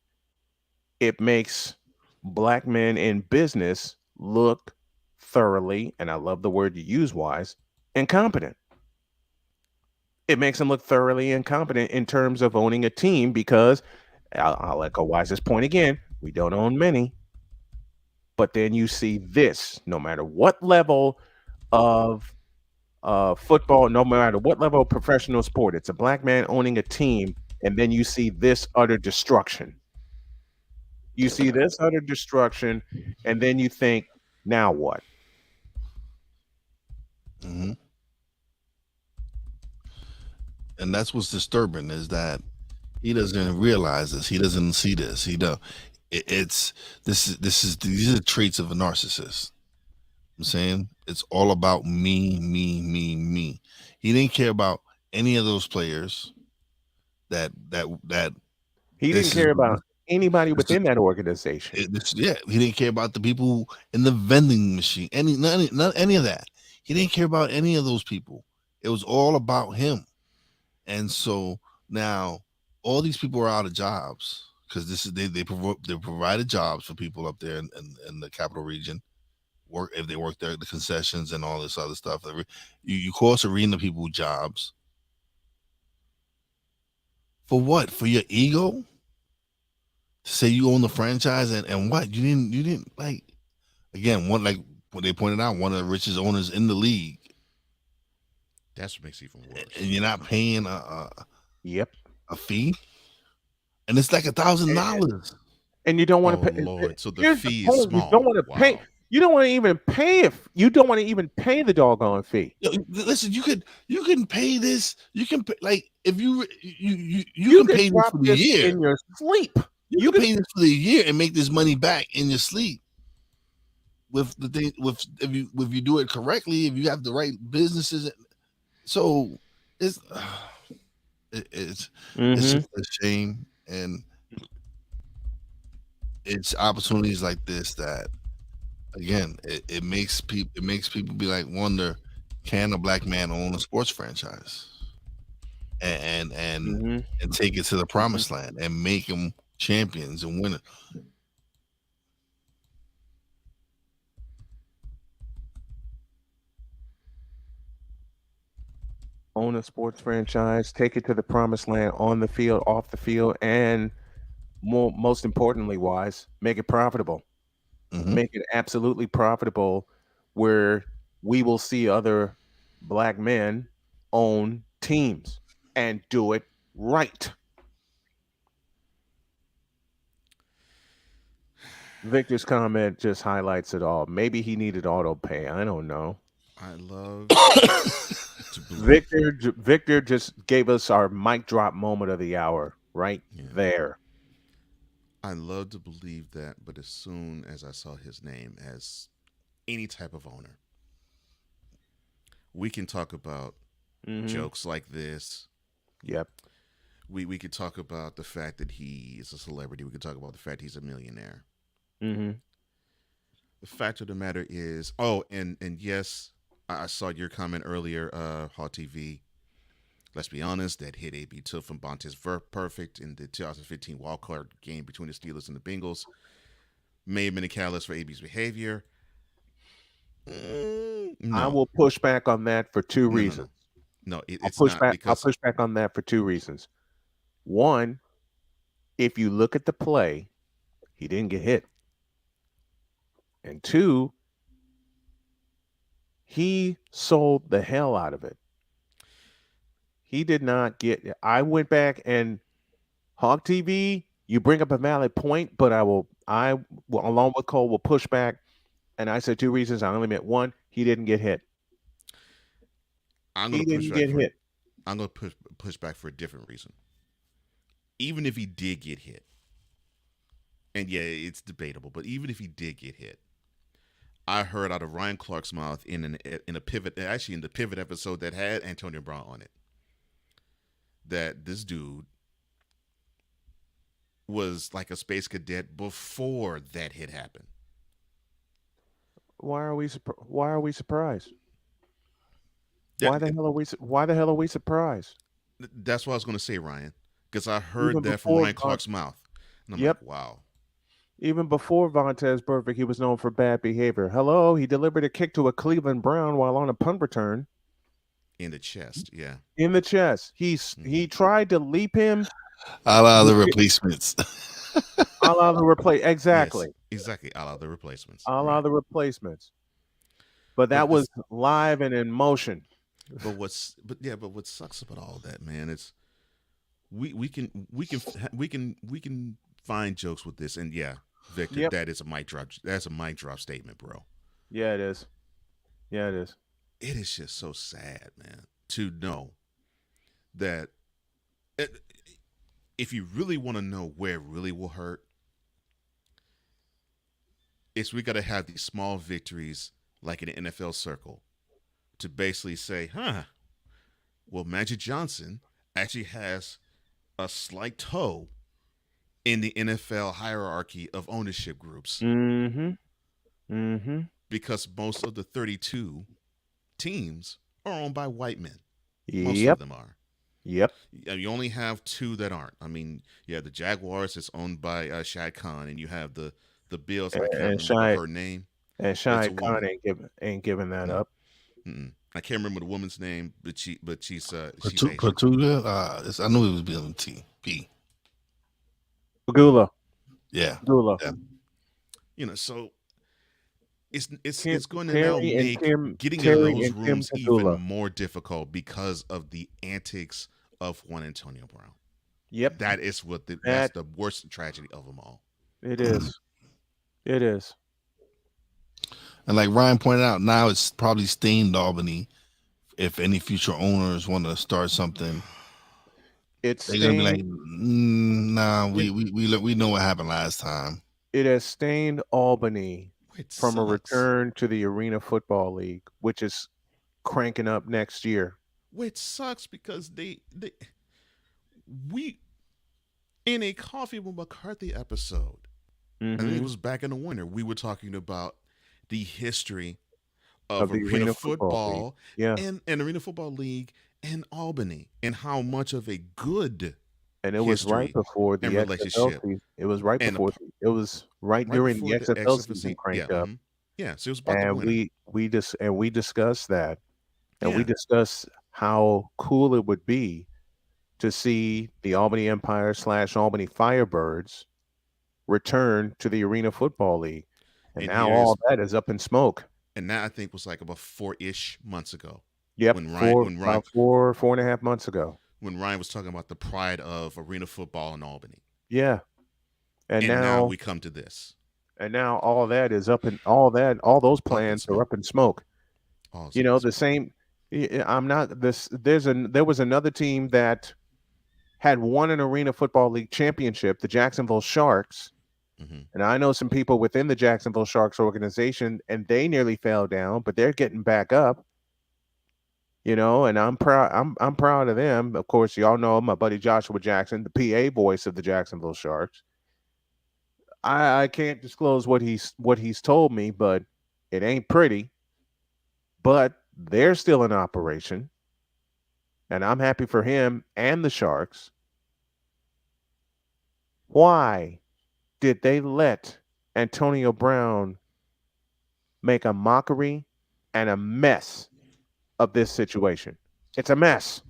it makes black men in business look thoroughly, and I love the word you use, Wise, incompetent. It makes them look thoroughly incompetent in terms of owning a team because I'll echo Wise's point again. We don't own many, but then you see this no matter what level of football, no matter what level of professional sport, it's a black man owning a team, and then you see this utter destruction. You see this utter destruction, and then you think, now what? Mm-hmm. And that's what's disturbing is that he doesn't realize this. He doesn't see this. He don't. It's these are traits of a narcissist. I'm saying it's all about me, me, me, me. He didn't care about any of those players. That He didn't this is care about anybody this is within that organization. yeah. He didn't care about the people in the vending machine. Not any of that. He didn't care about any of those people. It was all about him. And so now all these people are out of jobs because this is they provided jobs for people up there in the capital region. Work if they work there at the concessions and all this other stuff. You course arena people jobs for what? For your ego? Say you own the franchise and what? You didn't like again one like what they pointed out one of the richest owners in the league. That's what makes it even worse. And you're not paying Yep. a fee, and it's like $1,000. And you don't want to pay. Lord, so the Here's fee the is point. small. You don't want to pay. You don't want to even pay if you don't want to even pay the doggone fee. Listen, you can pay this. You can pay, like if you can pay this for the year in your sleep. You can pay this for the year and make this money back in your sleep. With the thing, if you do it correctly, if you have the right businesses, so it's it's just a shame, and it's opportunities like this that again it makes people be like wonder, can a black man own a sports franchise and take it to the promised land and make them champions and winners. Own a sports franchise, take it to the promised land on the field, off the field, and most importantly, Wise, make it profitable. Make it absolutely profitable where we will see other black men own teams and do it right. Victor's comment just highlights it all. Maybe he needed auto pay. I don't know. I love Victor just gave us our mic drop moment of the hour right there. I love to believe that, but as soon as I saw his name as any type of owner, we can talk about jokes like this. Yep. We could talk about the fact that he is a celebrity. We could talk about the fact he's a millionaire. The fact of the matter is, and yes, I saw your comment earlier, Hot TV. Let's be honest, that hit AB took from Bontes Perfect in the 2015 wildcard game between the Steelers and the Bengals may have been a catalyst for AB's behavior. No. I will push back on that for two reasons. No, it's not. I'll push back on that for two reasons. One, if you look at the play, he didn't get hit. And two, he sold the hell out of it. He did not get. I went back and Hawk TV. You bring up a valid point, but I will along with Cole will push back. And I said two reasons. I only meant one. He didn't get hit. I'm going to push back for a different reason. Even if he did get hit, and yeah, it's debatable, but even if he did get hit, I heard out of Ryan Clark's mouth in a pivot, actually in the pivot episode that had Antonio Brown on it, that this dude was like a space cadet before that hit happened. Why are we surprised? Why the hell are we surprised? That's what I was going to say, Ryan, because I heard that from Ryan Clark's mouth, and I'm like, wow. Even before Vontez Burfict, he was known for bad behavior. Hello, he delivered a kick to a Cleveland Brown while on a punt return In the chest, yeah. in the chest. He tried to leap him. A lot of the replacements. A la the replace Yes, exactly. exactly. A lot of the replacements. A la Right. the replacements. But But that was live and in motion. but what sucks about all that, man, is we can find jokes with this, and yeah, Victor, Yep. that is a mic drop. That's a mic drop statement, bro. Yeah, it is. Yeah, it is. It is just so sad, man, to know that it, if you really want to know where it really will hurt, it's we got to have these small victories like in the NFL circle to basically say, well, Magic Johnson actually has a slight toe in the NFL hierarchy of ownership groups Mm-hmm. Mm-hmm. because most of the 32 teams are owned by white men. Most of Yep. them are. Yep. You only have two that aren't. I mean, you have the Jaguars, it's owned by Shad Khan, and you have the Bills. I can't And remember Shai her name. and It's a Shai Khan woman. ain't giving that Mm, up. I can't remember the woman's name, but she's Asian. Portugal. I knew it was building T P. Pagula. Yeah. Pagula. So it's Tim, it's going to now Terry and make Tim getting in Terry those and Tim rooms even Pagula. more difficult because of the antics of Juan Antonio Brown. Yep. That is that's the worst tragedy of them all. It is. It is. And like Ryan pointed out, now it's probably stained Albany. If any future owners want to start something, It's they're gonna be like, stained. nah, we know what happened last time. It has stained Albany It from a sucks. return to the Arena Football League, which is cranking up next year. Which sucks because we in a Coffee with McCarthy episode, I think it was back in the winter, we were talking about the history of the Arena Arena Football League. Football Yeah. and Arena Football League in Albany and how much of a good And it was right history before the and XFL relationship season. It was right and before. It was right right during the before the XFL XFL season cranked yeah, up, yeah. So it was about the and winter. we discussed that, and we Yeah, discussed how cool it would be to see the Albany Empire / Albany Firebirds return to the Arena Football League, and and now all here's that is up in smoke. and that I think was like about 4-ish months ago Yep, when Ryan when Ryan about 4.5 months ago. when Ryan was talking about the pride of arena football in Albany. Yeah, and And now now we come to this. all that is up in all those Up in plans are smoke. up in smoke. Also, You know, the same. I'm not this. There was another team that had won an Arena Football League championship, the Jacksonville Sharks. And I know some people within the Jacksonville Sharks organization, and they nearly fell down, but they're getting back up. You know, and I'm proud. I'm proud of them. Of course, y'all know my buddy Joshua Jackson, the PA voice of the Jacksonville Sharks. I can't disclose what he's told me, but it ain't pretty. But they're still in operation, and I'm happy for him and the Sharks. Why did they let Antonio Brown make a mockery and a mess of this situation? It's a mess.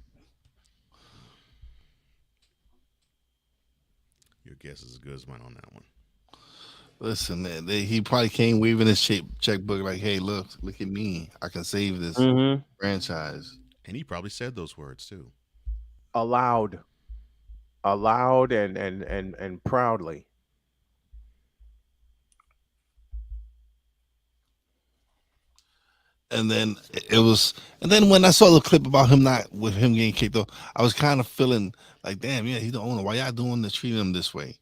your guess is as good as mine on that one. Listen, he probably came waving his checkbook like, "Hey, look at me! I can save this franchise." And he probably said those words too. Aloud, and proudly. And then when I saw the clip about him getting kicked off, I was kind of feeling like, damn, yeah, he's the owner. Why y'all doing this, treating him this way?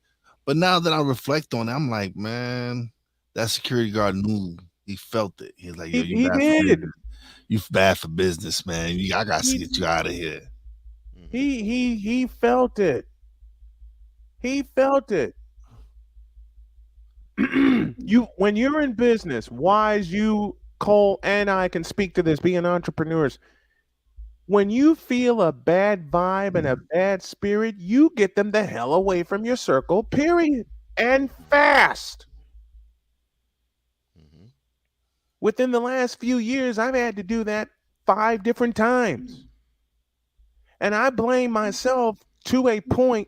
But now that I reflect on it, I'm like, man, that security guard knew. He felt it. He's like, yo, He did. You bad for business, man. I gotta get you out of here. He felt it. He felt it. When you're in business, Wise, you, Cole, and I can speak to this, being entrepreneurs. When you feel a bad vibe and a bad spirit, you get them the hell away from your circle, period. and fast. Within the last few years, I've had to do that 5 different times. And I blame myself to a point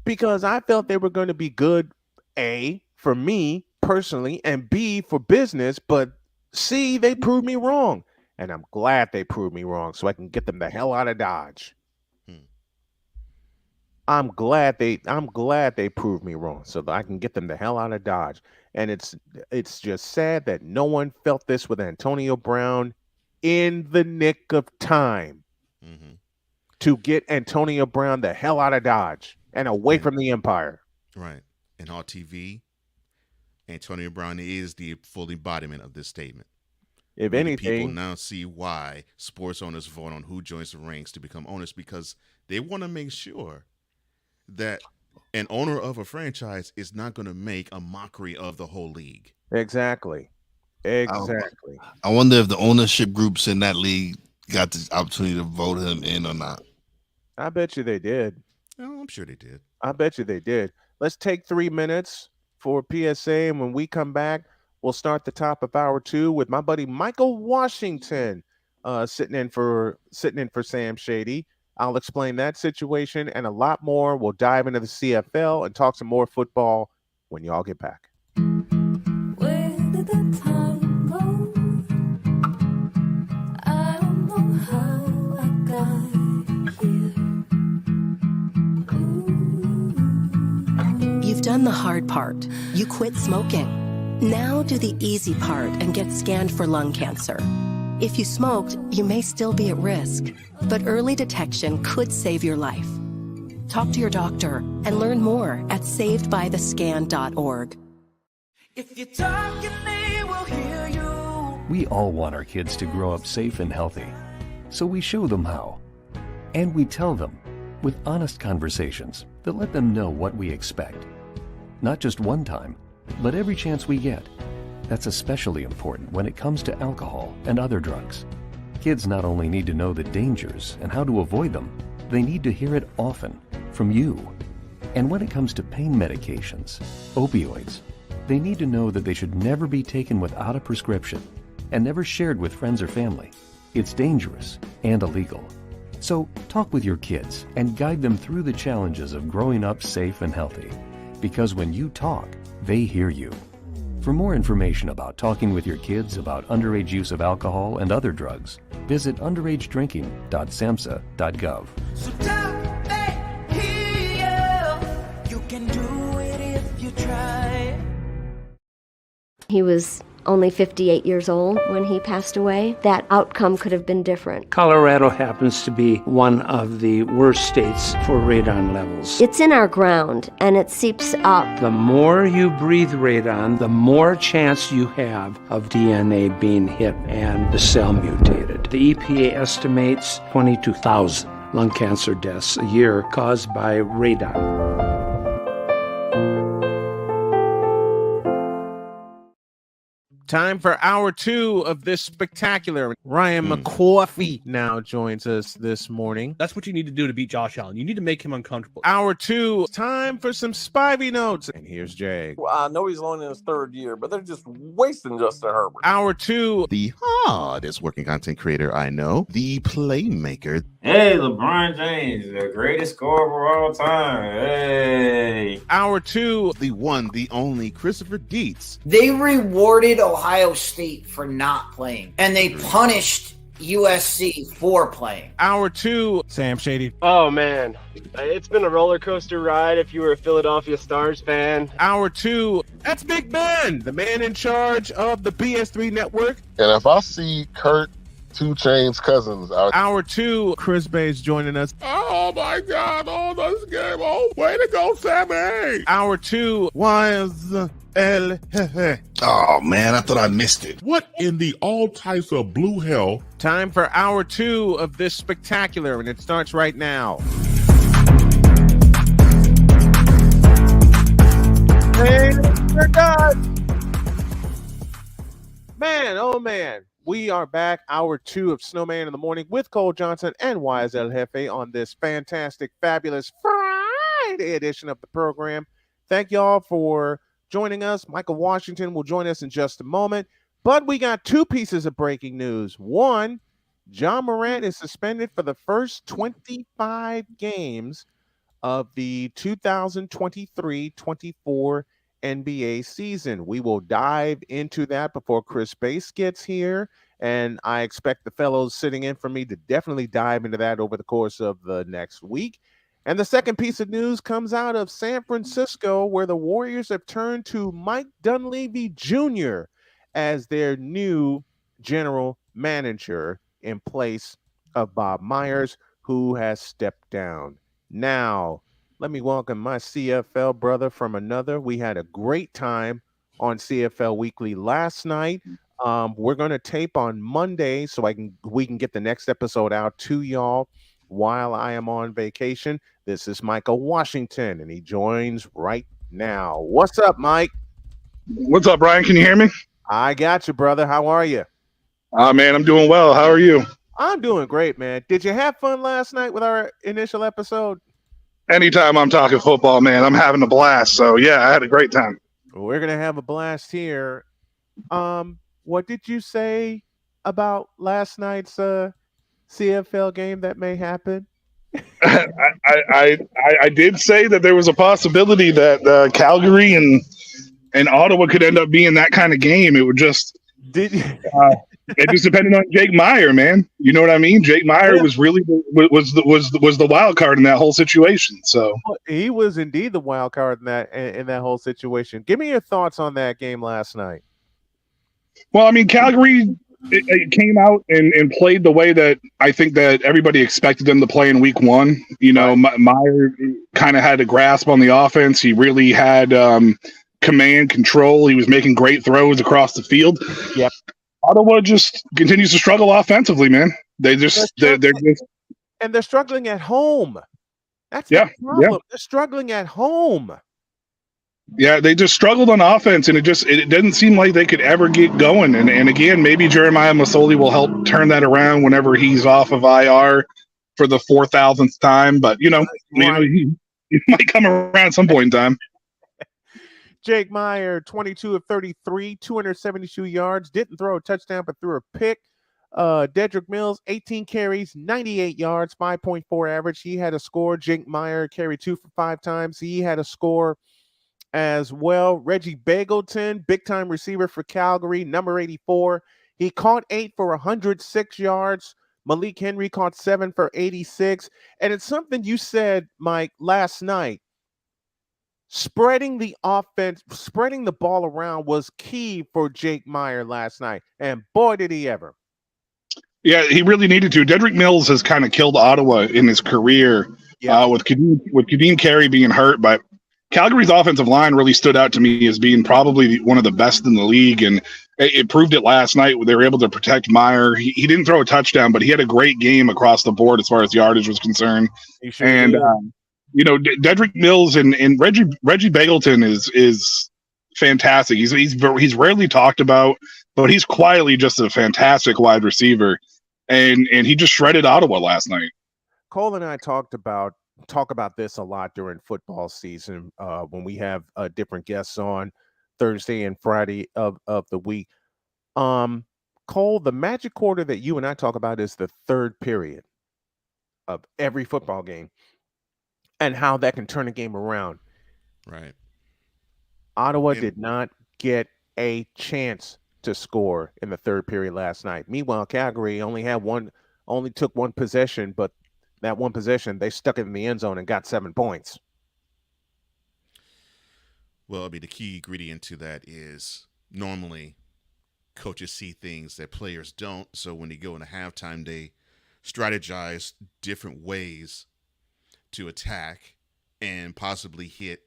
because I felt they were going to be good, A, for me personally, and B, for business. But C, they proved me wrong. And I'm glad they proved me wrong so I can get them the hell out of Dodge. I'm glad they proved me wrong so that I can get them the hell out of Dodge. And it's just sad that no one felt this with Antonio Brown in the nick of time to get Antonio Brown the hell out of Dodge and away from the Empire. Right. And on TV, Antonio Brown is the full embodiment of this statement. If Many anything, people now see why sports owners vote on who joins the ranks to become owners, because they want to make sure that an owner of a franchise is not going to make a mockery of the whole league. Exactly. I wonder if the ownership groups in that league got the opportunity to vote him in or not. I bet you they did. Oh, I'm sure they did. I bet you they did. Let's take 3 minutes for PSA, and when we come back, we'll start the top of hour 2 with my buddy Michael Washington sitting in for Sam Shady. I'll explain that situation and a lot more. We'll dive into the CFL and talk some more football when y'all get back. Where did the time go? I don't know how I got here. You've done the hard part. You quit smoking. Now do the easy part and get scanned for lung cancer. If you smoked, you may still be at risk, but early detection could save your life. Talk to your doctor and learn more at savedbythescan.org. If you talk, they will hear you. We all want our kids to grow up safe and healthy, so we show them how. And we tell them with honest conversations that let them know what we expect. Not just one time, but every chance we get. That's especially important when it comes to alcohol and other drugs. Kids not only need to know the dangers and how to avoid them, they need to hear it often from you. And when it comes to pain medications, opioids, they need to know that they should never be taken without a prescription and never shared with friends or family. It's dangerous and illegal. So talk with your kids and guide them through the challenges of growing up safe and healthy. Because when you talk, they hear you. For more information about talking with your kids about underage use of alcohol and other drugs, visit underagedrinking.samhsa.gov. So talk, they hear you. You can do it if you try. He was only 58 years old when he passed away. That outcome could have been different. Colorado happens to be one of the worst states for radon levels. It's in our ground, and it seeps up. The more you breathe radon, the more chance you have of DNA being hit and the cell mutated. The EPA estimates 22,000 lung cancer deaths a year caused by radon. Time for hour 2 of this spectacular. Ryan McCoffey now joins us this morning. That's what you need to do to beat Josh Allen. You need to make him uncomfortable. Hour 2, time for some Spivey notes. And here's Jag. Well, I know he's only in his 3rd year, but they're just wasting Justin Herbert. Hour 2, the hardest working content creator I know, the playmaker. Hey, LeBron James, the greatest scorer of all time. Hey. Hour 2, the one, the only Christopher Dietz. They rewarded Ohio State for not playing, and they punished USC for playing. Hour 2, Sam Shady. Oh, man. It's been a roller coaster ride if you were a Philadelphia Stars fan. Hour 2, that's Big Ben, the man in charge of the BS3 network. And if I see Kurt 2 Chainz Cousins out. Hour 2, Chris Bay's joining us. Oh my God! Oh, this game! Oh, way to go, Sammy! Hour 2, was Oh man, I thought I missed it. What in the all types of blue hell? Time for hour 2 of this spectacular, and it starts right now. Hey, man, oh man. We are back, hour 2 of Snowman in the Morning with Cole Johnson and YSL Jefe on this fantastic, fabulous Friday edition of the program. Thank y'all for joining us. Michael Washington will join us in just a moment. But we got two pieces of breaking news. One, John Morant is suspended for the first 25 games of the 2023-24 NBA season. We will dive into that before Chris Bass gets here, and I expect the fellows sitting in for me to definitely dive into that over the course of the next week. And the second piece of news comes out of San Francisco, where the Warriors have turned to Mike Dunleavy Jr. as their new general manager in place of Bob Myers, who has stepped down. Now, let me welcome my CFL brother from another. We had a great time on CFL Weekly last night. We're going to tape on Monday so we can get the next episode out to y'all while I am on vacation. This is Michael Washington, and he joins right now. What's up, Mike? What's up, Brian? Can you hear me? I got you, brother. How are you? Man, I'm doing well. How are you? I'm doing great, man. Did you have fun last night with our initial episode? Anytime I'm talking football, man, I'm having a blast. So yeah, I had a great time. We're gonna have a blast here. What did you say about last night's CFL game that may happen? I did say that there was a possibility that Calgary and Ottawa could end up being that kind of game. It would just it just depended on Jake Meyer, man. You know what I mean? Jake Meyer was really was the wild card in that whole situation. So he was indeed the wild card in that whole situation. Give me your thoughts on that game last night. Well, I mean, Calgary it came out and played the way that I think that everybody expected them to play in week one. You know, Meyer kind of had a grasp on the offense. He really had command, control. He was making great throws across the field. Yep. Ottawa just continues to struggle offensively, man. They're just and they're struggling at home. That's the problem. Yeah. They're struggling at home. Yeah, they just struggled on offense, and it didn't seem like they could ever get going. And again, maybe Jeremiah Masoli will help turn that around whenever he's off of IR for the 4,000th time. But he might come around at some point in time. Jake Meyer, 22 of 33, 272 yards, didn't throw a touchdown, but threw a pick. Dedrick Mills, 18 carries, 98 yards, 5.4 average. He had a score. Jake Meyer carried 2 for 5 times. He had a score as well. Reggie Bagleton, big-time receiver for Calgary, number 84. He caught 8 for 106 yards. Malik Henry caught 7 for 86. And it's something you said, Mike, last night. Spreading the offense, spreading the ball around was key for Jake Meyer last night. And boy, did he ever. Yeah, he really needed to. Dedrick Mills has kind of killed Ottawa in his career with Kadeem Carey being hurt. But Calgary's offensive line really stood out to me as being probably one of the best in the league. And it proved it last night when they were able to protect Meyer. He didn't throw a touchdown, but he had a great game across the board as far as yardage was concerned. He sure did. Dedrick Mills and Reggie Bagleton is fantastic. He's rarely talked about, but he's quietly just a fantastic wide receiver, and he just shredded Ottawa last night. Cole and I talk about this a lot during football season when we have different guests on Thursday and Friday of the week. Cole, the magic quarter that you and I talk about is the third period of every football game. And how that can turn a game around. Right. Ottawa did not get a chance to score in the third period last night. Meanwhile, Calgary only took one possession, but that one possession, they stuck it in the end zone and got 7 points. Well, I mean, the key ingredient to that is normally coaches see things that players don't. So when they go into halftime, they strategize different ways to attack and possibly hit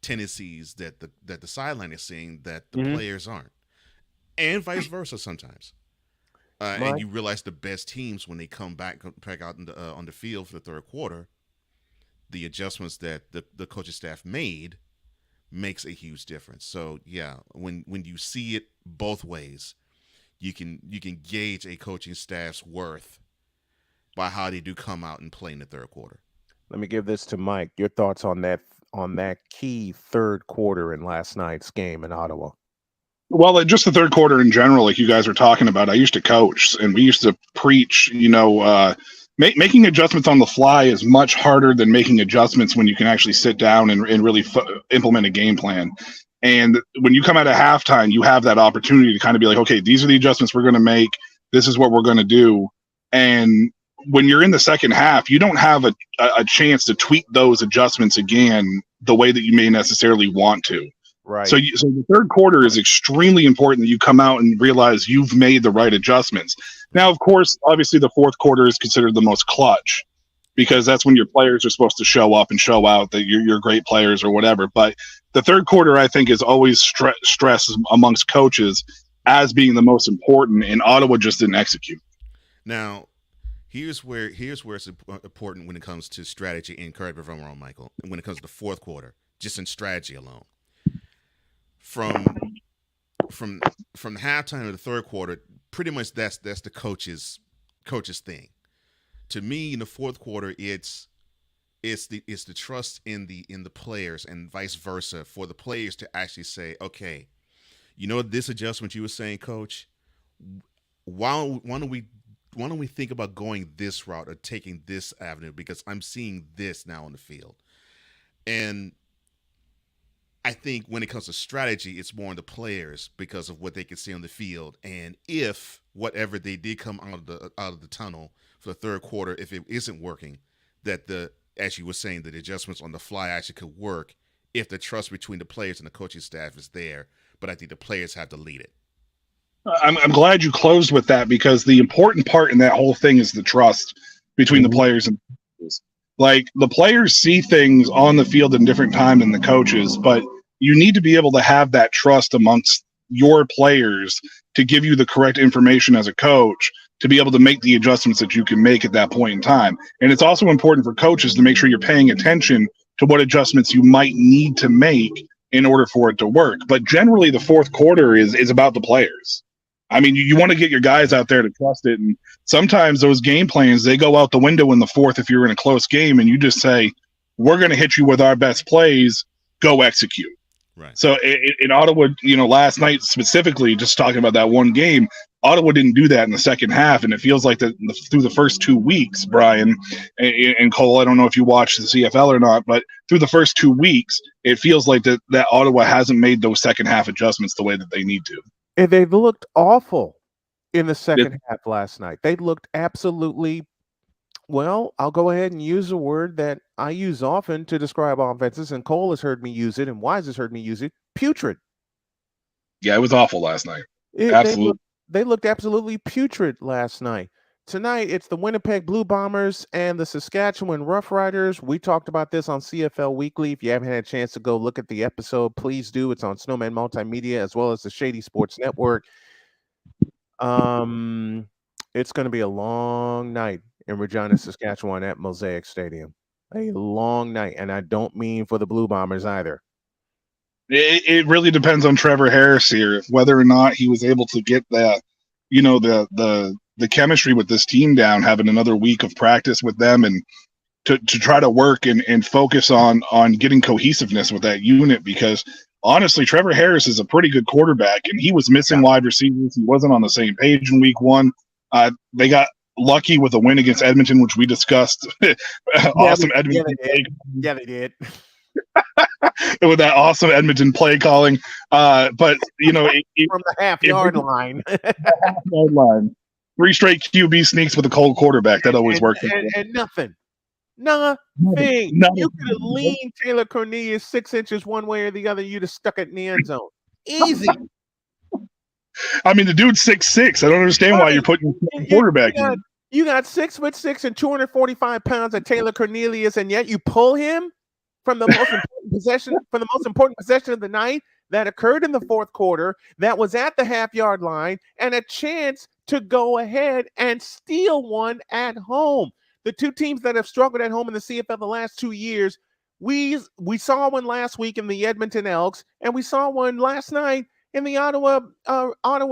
tendencies that the sideline is seeing that the players aren't, and vice versa sometimes. And you realize the best teams, when they come back out on the field for the third quarter, the adjustments that the coaching staff made makes a huge difference. So yeah, when you see it both ways, you can gauge a coaching staff's worth by how they do come out and play in the third quarter. Let me give this to Mike. Your thoughts on that on that key third quarter in last night's game in Ottawa? Well, just the third quarter in general, like you guys were talking about, I used to coach and we used to preach, making adjustments on the fly is much harder than making adjustments when you can actually sit down and really implement a game plan. And when you come out of halftime, you have that opportunity to kind of be like, okay, these are the adjustments we're going to make. This is what we're going to do. And when you're in the second half, you don't have a chance to tweak those adjustments again the way that you may necessarily want to. Right. So the third quarter is extremely important that you come out and realize you've made the right adjustments. Now, of course, obviously the fourth quarter is considered the most clutch because that's when your players are supposed to show up and show out that you're great players or whatever. But the third quarter, I think, is always stressed amongst coaches as being the most important, and Ottawa just didn't execute. Now, here's where it's important when it comes to strategy, and correct me if I'm wrong, Michael, when it comes to the fourth quarter, just in strategy alone. From the halftime to the third quarter, pretty much that's the coach's thing. To me, in the fourth quarter, it's the trust in the players and vice versa for the players to actually say, okay, this adjustment you were saying, Coach, why don't we think about going this route or taking this avenue because I'm seeing this now on the field. And I think when it comes to strategy, it's more on the players because of what they can see on the field. And if whatever they did come out of the tunnel for the third quarter, if it isn't working, that as you were saying, the adjustments on the fly actually could work if the trust between the players and the coaching staff is there. But I think the players have to lead it. I'm glad you closed with that because the important part in that whole thing is the trust between the players and the coaches. Like the players see things on the field in different time than the coaches, but you need to be able to have that trust amongst your players to give you the correct information as a coach to be able to make the adjustments that you can make at that point in time. And it's also important for coaches to make sure you're paying attention to what adjustments you might need to make in order for it to work. But generally the fourth quarter is about the players. I mean, you want to get your guys out there to trust it. And sometimes those game plans, they go out the window in the fourth if you're in a close game and you just say, we're going to hit you with our best plays, go execute. Right. So in Ottawa, last night specifically, just talking about that one game, Ottawa didn't do that in the second half. And it feels like that through the first 2 weeks, Brian and Cole, I don't know if you watched the CFL or not, but through the first 2 weeks, it feels like that Ottawa hasn't made those second half adjustments the way that they need to. And they looked awful in the second half last night. They looked absolutely, well, I'll go ahead and use a word that I use often to describe offenses, and Cole has heard me use it, and Wise has heard me use it, putrid. Yeah, it was awful last night. Absolutely. They looked absolutely putrid last night. Tonight, it's the Winnipeg Blue Bombers and the Saskatchewan Roughriders. We talked about this on CFL Weekly. If you haven't had a chance to go look at the episode, please do. It's on Snowman Multimedia as well as the Shady Sports Network. It's going to be a long night in Regina, Saskatchewan at Mosaic Stadium. A long night, and I don't mean for the Blue Bombers either. It really depends on Trevor Harris here, whether or not he was able to get that, the chemistry with this team down, having another week of practice with them and to try to work and focus on getting cohesiveness with that unit. Because honestly, Trevor Harris is a pretty good quarterback and he was missing wide receivers. He wasn't on the same page in week one. They got lucky with a win against Edmonton, which we discussed. Awesome Edmonton play. Yeah, they did. With that awesome Edmonton play calling. But, from the half-yard line. Half-yard line. 3 straight QB sneaks with a cold quarterback. That always works. And nothing. Nothing. You could have leaned Taylor Cornelius 6 inches one way or the other. You'd have stuck it in the end zone. Easy. I mean, the dude's 6'6". I don't understand why you're putting your quarterback in. You got 6'6" and 245 pounds of Taylor Cornelius, and yet you pull him from the most important possession of the night that occurred in the fourth quarter, that was at the half-yard line, and a chance to go ahead and steal one at home. The two teams that have struggled at home in the CFL the last 2 years, we saw one last week in the Edmonton Elks, and we saw one last night in the Ottawa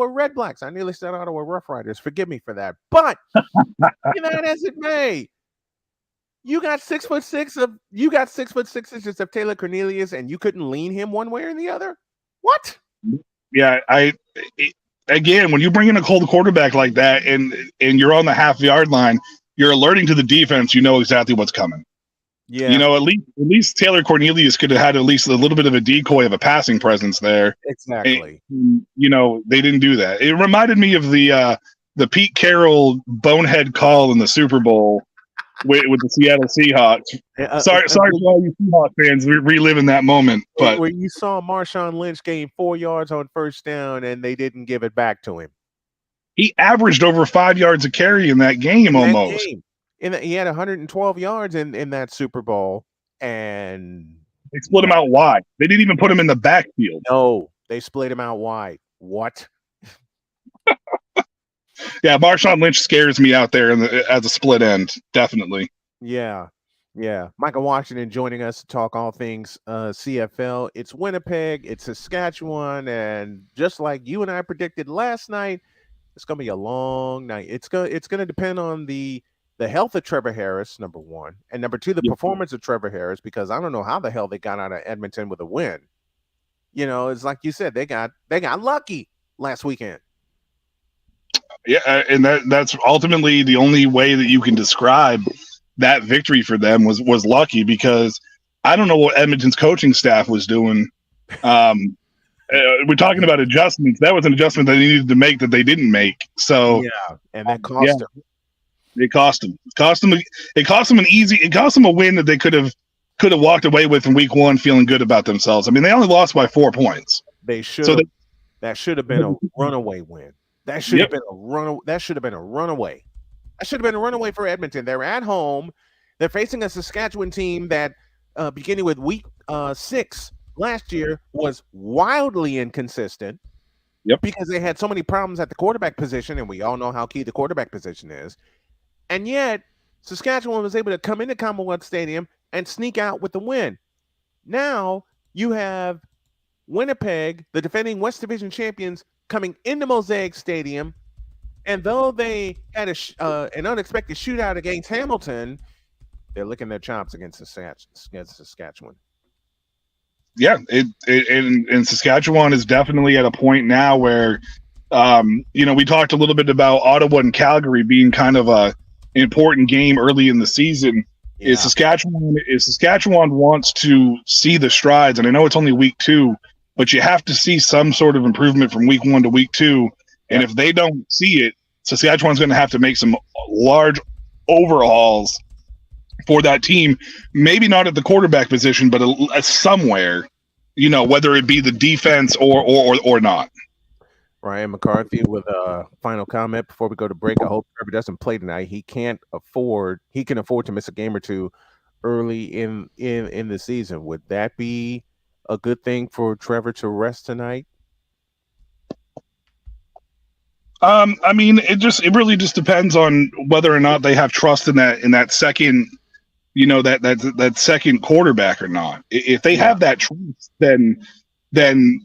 Red Blacks. I nearly said Ottawa Rough Riders. Forgive me for that. But be that as it may, You got 6'6" of Taylor Cornelius, and you couldn't lean him one way or the other. What? Yeah, again, when you bring in a cold quarterback like that, and you're on the half-yard line, you're alerting to the defense. You know exactly what's coming. Yeah. You know, at least Taylor Cornelius could have had at least a little bit of a decoy of a passing presence there. Exactly. And, you know, they didn't do that. It reminded me of the Pete Carroll bonehead call in the Super Bowl with the Seattle Seahawks. Sorry for all you Seahawks fans reliving that moment. But where you saw Marshawn Lynch gain 4 yards on first down and they didn't give it back to him. He averaged over 5 yards a carry in that game almost. He had 112 yards in that Super Bowl, and they split him out wide. They didn't even put him in the backfield. No, they split him out wide. What? Yeah, Marshawn Lynch scares me out there as a split end, definitely. Yeah. Michael Washington joining us to talk all things CFL. It's Winnipeg, it's Saskatchewan, and just like you and I predicted last night, it's going to be a long night. It's going to depend on the health of Trevor Harris, number one, and number two, the performance of Trevor Harris, because I don't know how the hell they got out of Edmonton with a win. You know, it's like you said, they got lucky last weekend. Yeah, and that's ultimately the only way that you can describe that victory for them was lucky, because I don't know what Edmonton's coaching staff was doing. We're talking about adjustments. That was an adjustment that they needed to make that they didn't make. So yeah, and that cost them. It cost them. It cost them a win that they could have walked away with in week one feeling good about themselves. I mean, they only lost by 4 points. They should. That should have been a runaway win. That should have been a runaway. That should have been a runaway. That should have been a runaway for Edmonton. They're at home. They're facing a Saskatchewan team that, beginning with week 6 last year, was wildly inconsistent. Yep. Because they had so many problems at the quarterback position, and we all know how key the quarterback position is. And yet, Saskatchewan was able to come into Commonwealth Stadium and sneak out with the win. Now you have Winnipeg, the defending West Division champions, coming into Mosaic Stadium, and though they had an unexpected shootout against Hamilton, they're licking their chops against Saskatchewan. Yeah, and Saskatchewan is definitely at a point now where, we talked a little bit about Ottawa and Calgary being kind of a important game early in the season. Yeah. If Saskatchewan wants to see the strides, and I know it's only week 2, but you have to see some sort of improvement from week 1 to week 2. And if they don't see it, Saskatchewan's going to have to make some large overhauls for that team. Maybe not at the quarterback position, but somewhere, whether it be the defense or not. Ryan McCarthy with a final comment before we go to break. I hope Trevor doesn't play tonight. He can afford to miss a game or two early in the season. Would that be a good thing for Trevor to rest tonight? I mean, it really just depends on whether or not they have trust in that second, that second quarterback or not. If they have that trust, then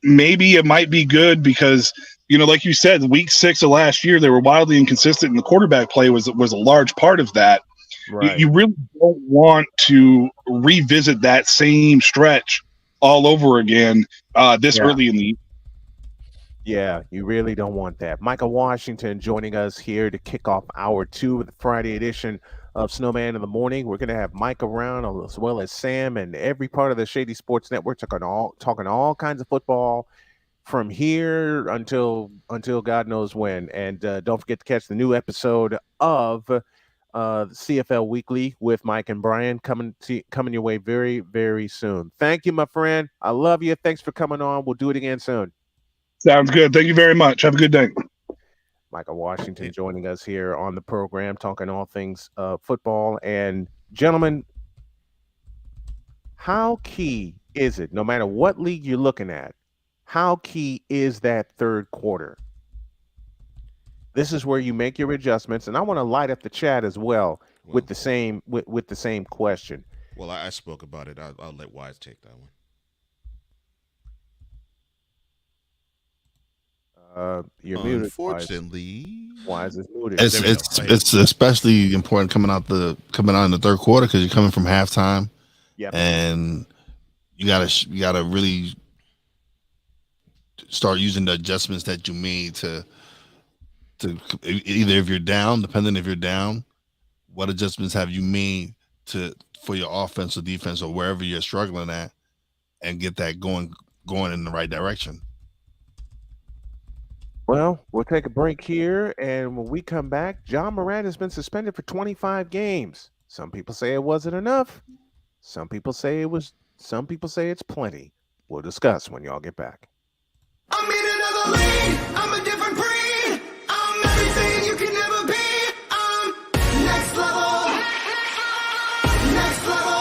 maybe it might be good, because like you said, week 6 of last year, they were wildly inconsistent, and the quarterback play was a large part of that. Right. You really don't want to revisit that same stretch all over again this early in the year. Yeah, you really don't want that. Michael Washington joining us here to kick off hour 2 of the Friday edition of Snowman in the Morning. We're going to have Mike around, as well as Sam and every part of the Shady Sports Network, talking all kinds of football from here until God knows when. And don't forget to catch the new episode of CFL Weekly with Mike and Brian coming your way very, very soon. Thank you, my friend. I love you. Thanks for coming on. We'll do it again soon. Sounds good. Thank you very much. Have a good day. Michael Washington joining us here on the program, talking all things football. And gentlemen, how key is it, no matter what league you're looking at, how key is that third quarter? This is where you make your adjustments, and I want to light up the chat as well with the same question. Well, I spoke about it. I'll let Wise take that one. You're muted. Unfortunately, Wise is muted. It's especially important coming out in the third quarter because you're coming from halftime. Yep. And you gotta really start using the adjustments that you made to either if you're down, depending if you're down, what adjustments have you made for your offense or defense or wherever you're struggling at, and get that going in the right direction. Well, we'll take a break here, and when we come back, John Morant has been suspended for 25 games. Some people say it wasn't enough. Some people say it was. Some people say it's plenty. We'll discuss when y'all get back. I'm in another lane. I'm a different breed. I'm everything you can never be. I'm next level. Next level.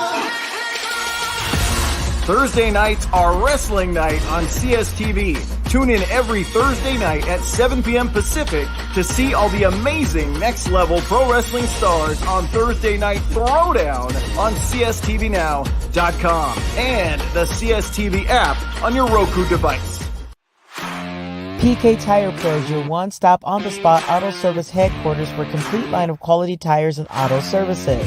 Thursday nights are wrestling night on CSTV. Tune in every Thursday night at 7 p.m. Pacific to see all the amazing Next Level Pro Wrestling stars on Thursday Night Throwdown on CSTVNow.com and the CSTV app on your Roku device. PK Tire Pros, your one-stop on-the-spot auto service headquarters for a complete line of quality tires and auto services.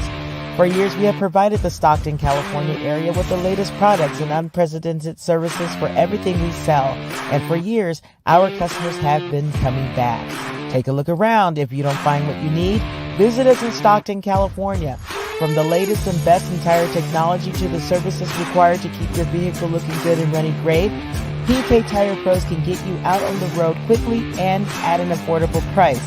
For years, we have provided the Stockton, California area with the latest products and unprecedented services for everything we sell. And for years, our customers have been coming back. Take a look around. If you don't find what you need, visit us in Stockton, California. From the latest and best in tire technology to the services required to keep your vehicle looking good and running great, PK Tire Pros can get you out on the road quickly and at an affordable price.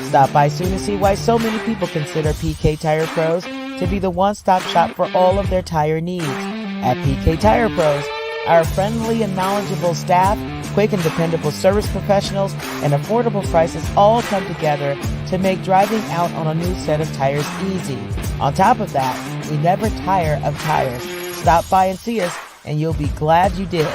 Stop by soon to see why so many people consider PK Tire Pros to be the one-stop shop for all of their tire needs. At PK Tire Pros, our friendly and knowledgeable staff, quick and dependable service professionals, and affordable prices all come together to make driving out on a new set of tires easy. On top of that, we never tire of tires. Stop by and see us, and you'll be glad you did.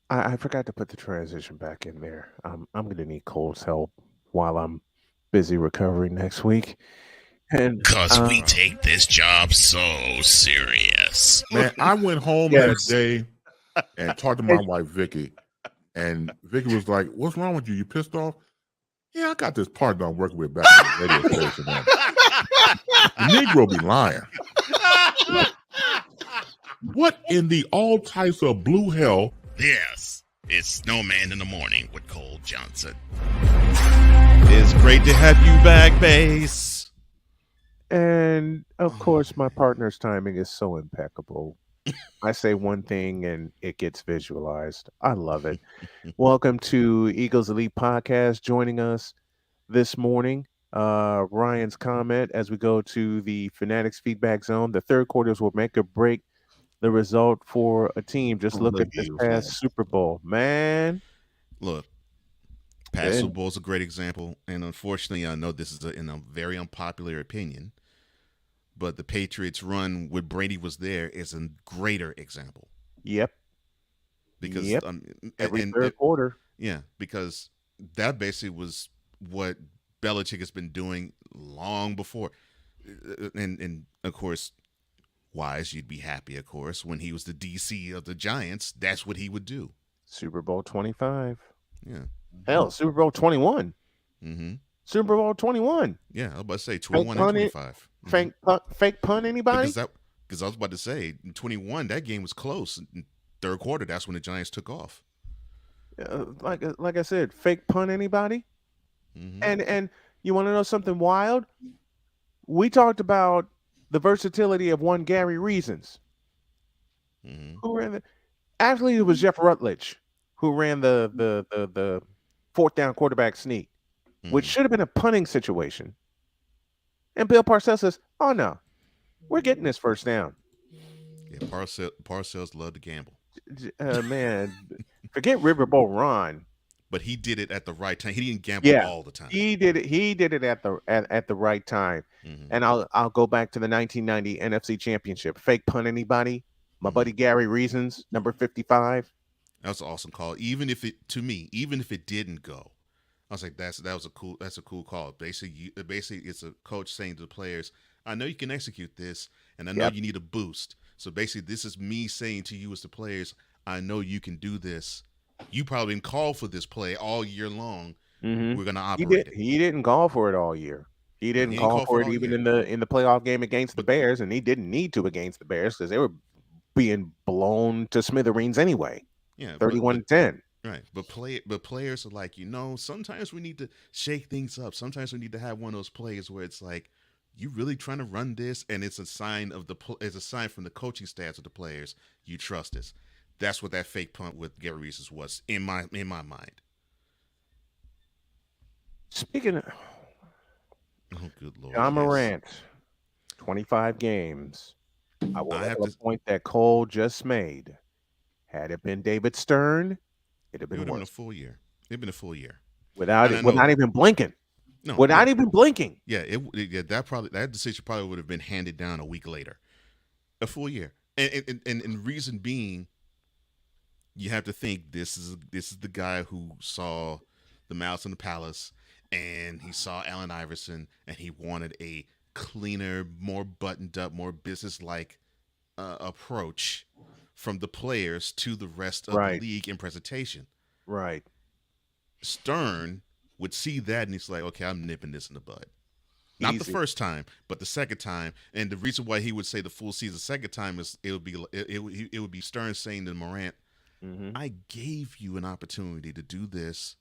I forgot to put the transition back in there. I'm going to need Cole's help while I'm busy recovering next week. And Because we take this job so serious. Man, I went home that day and talked to my wife, Vicky. And Vicky was like, "What's wrong with you? You pissed off?" "Yeah, I got this partner I'm working with back in the radio station. The Negro be lying." What in the all types of blue hell? Yes, it's Snowman in the Morning with Cole Johnson. It's great to have you back, Bass. And of course, my partner's timing is so impeccable. I say one thing and it gets visualized. I love it. Welcome to Eagles Elite Podcast. Joining us this morning, Ryan's comment as we go to the Fanatics feedback zone. The third quarters will make or break the result for a team. Just look at this past Super Bowl, man. Look, past Super Bowl is a great example, and unfortunately, I know this is in a very unpopular opinion, but the Patriots' run when Brady was there is a greater example. Yep. Because every third quarter. Yeah, because that basically was what Belichick has been doing long before, and of course. Wise, you'd be happy, of course, when he was the DC of the Giants. That's what he would do. Super Bowl 25. Yeah. Hell, Super Bowl 21. Mm-hmm. Super Bowl 21. Yeah, I was about to say 21 and 25. Fake pun, anybody? Because I was about to say, in 21, that game was close. In third quarter, that's when the Giants took off. Like I said, fake pun, anybody? Mm-hmm. And you want to know something wild? We talked about the versatility of one Gary Reasons. Mm-hmm. Who ran actually, it was Jeff Rutledge who ran the fourth down quarterback sneak, which should have been a punting situation. And Bill Parcells says, "Oh no, we're getting this first down." Yeah, Parcells love to gamble. Man, forget Riverboat Ron. But he did it at the right time. He didn't gamble Yeah, all the time. he did it. He did it at the right time. Mm-hmm. And I'll go back to the 1990 NFC Championship. Fake punt anybody? My buddy Gary Reasons, number 55. That was an awesome call. Even if it didn't go, I was like, that's a cool call. Basically, it's a coach saying to the players, I know you can execute this, and I know you need a boost. So basically, this is me saying to you as the players, I know you can do this. You probably didn't call for this play all year long. Mm-hmm. We're gonna operate it. He didn't call for it all year. He didn't call for it even in the playoff game against the Bears, and he didn't need to against the Bears because they were being blown to smithereens anyway. Yeah, 31-10. Right, but players are like, sometimes we need to shake things up. Sometimes we need to have one of those plays where it's like, you really trying to run this, and it's a sign from the coaching staffs of the players you trust us. That's what that fake punt with Gary Reeses was in my mind. Speaking of, oh good lord, John Morant, 25 games. I will have the point that Cole just made. Had it been David Stern, it'd have been a full year. It'd been a full year without even blinking. No, without even blinking. Yeah, that decision probably would have been handed down a week later. A full year, and reason being, you have to think this is the guy who saw the Mouse in the Palace, and he saw Allen Iverson, and he wanted a cleaner, more buttoned up, more business-like approach from the players to the rest of the league in presentation. Right. Stern would see that, and he's like, okay, I'm nipping this in the bud. Not the first time, but the second time. And the reason why he would say the full season second time is it would be Stern saying to Morant, I gave you an opportunity to do this,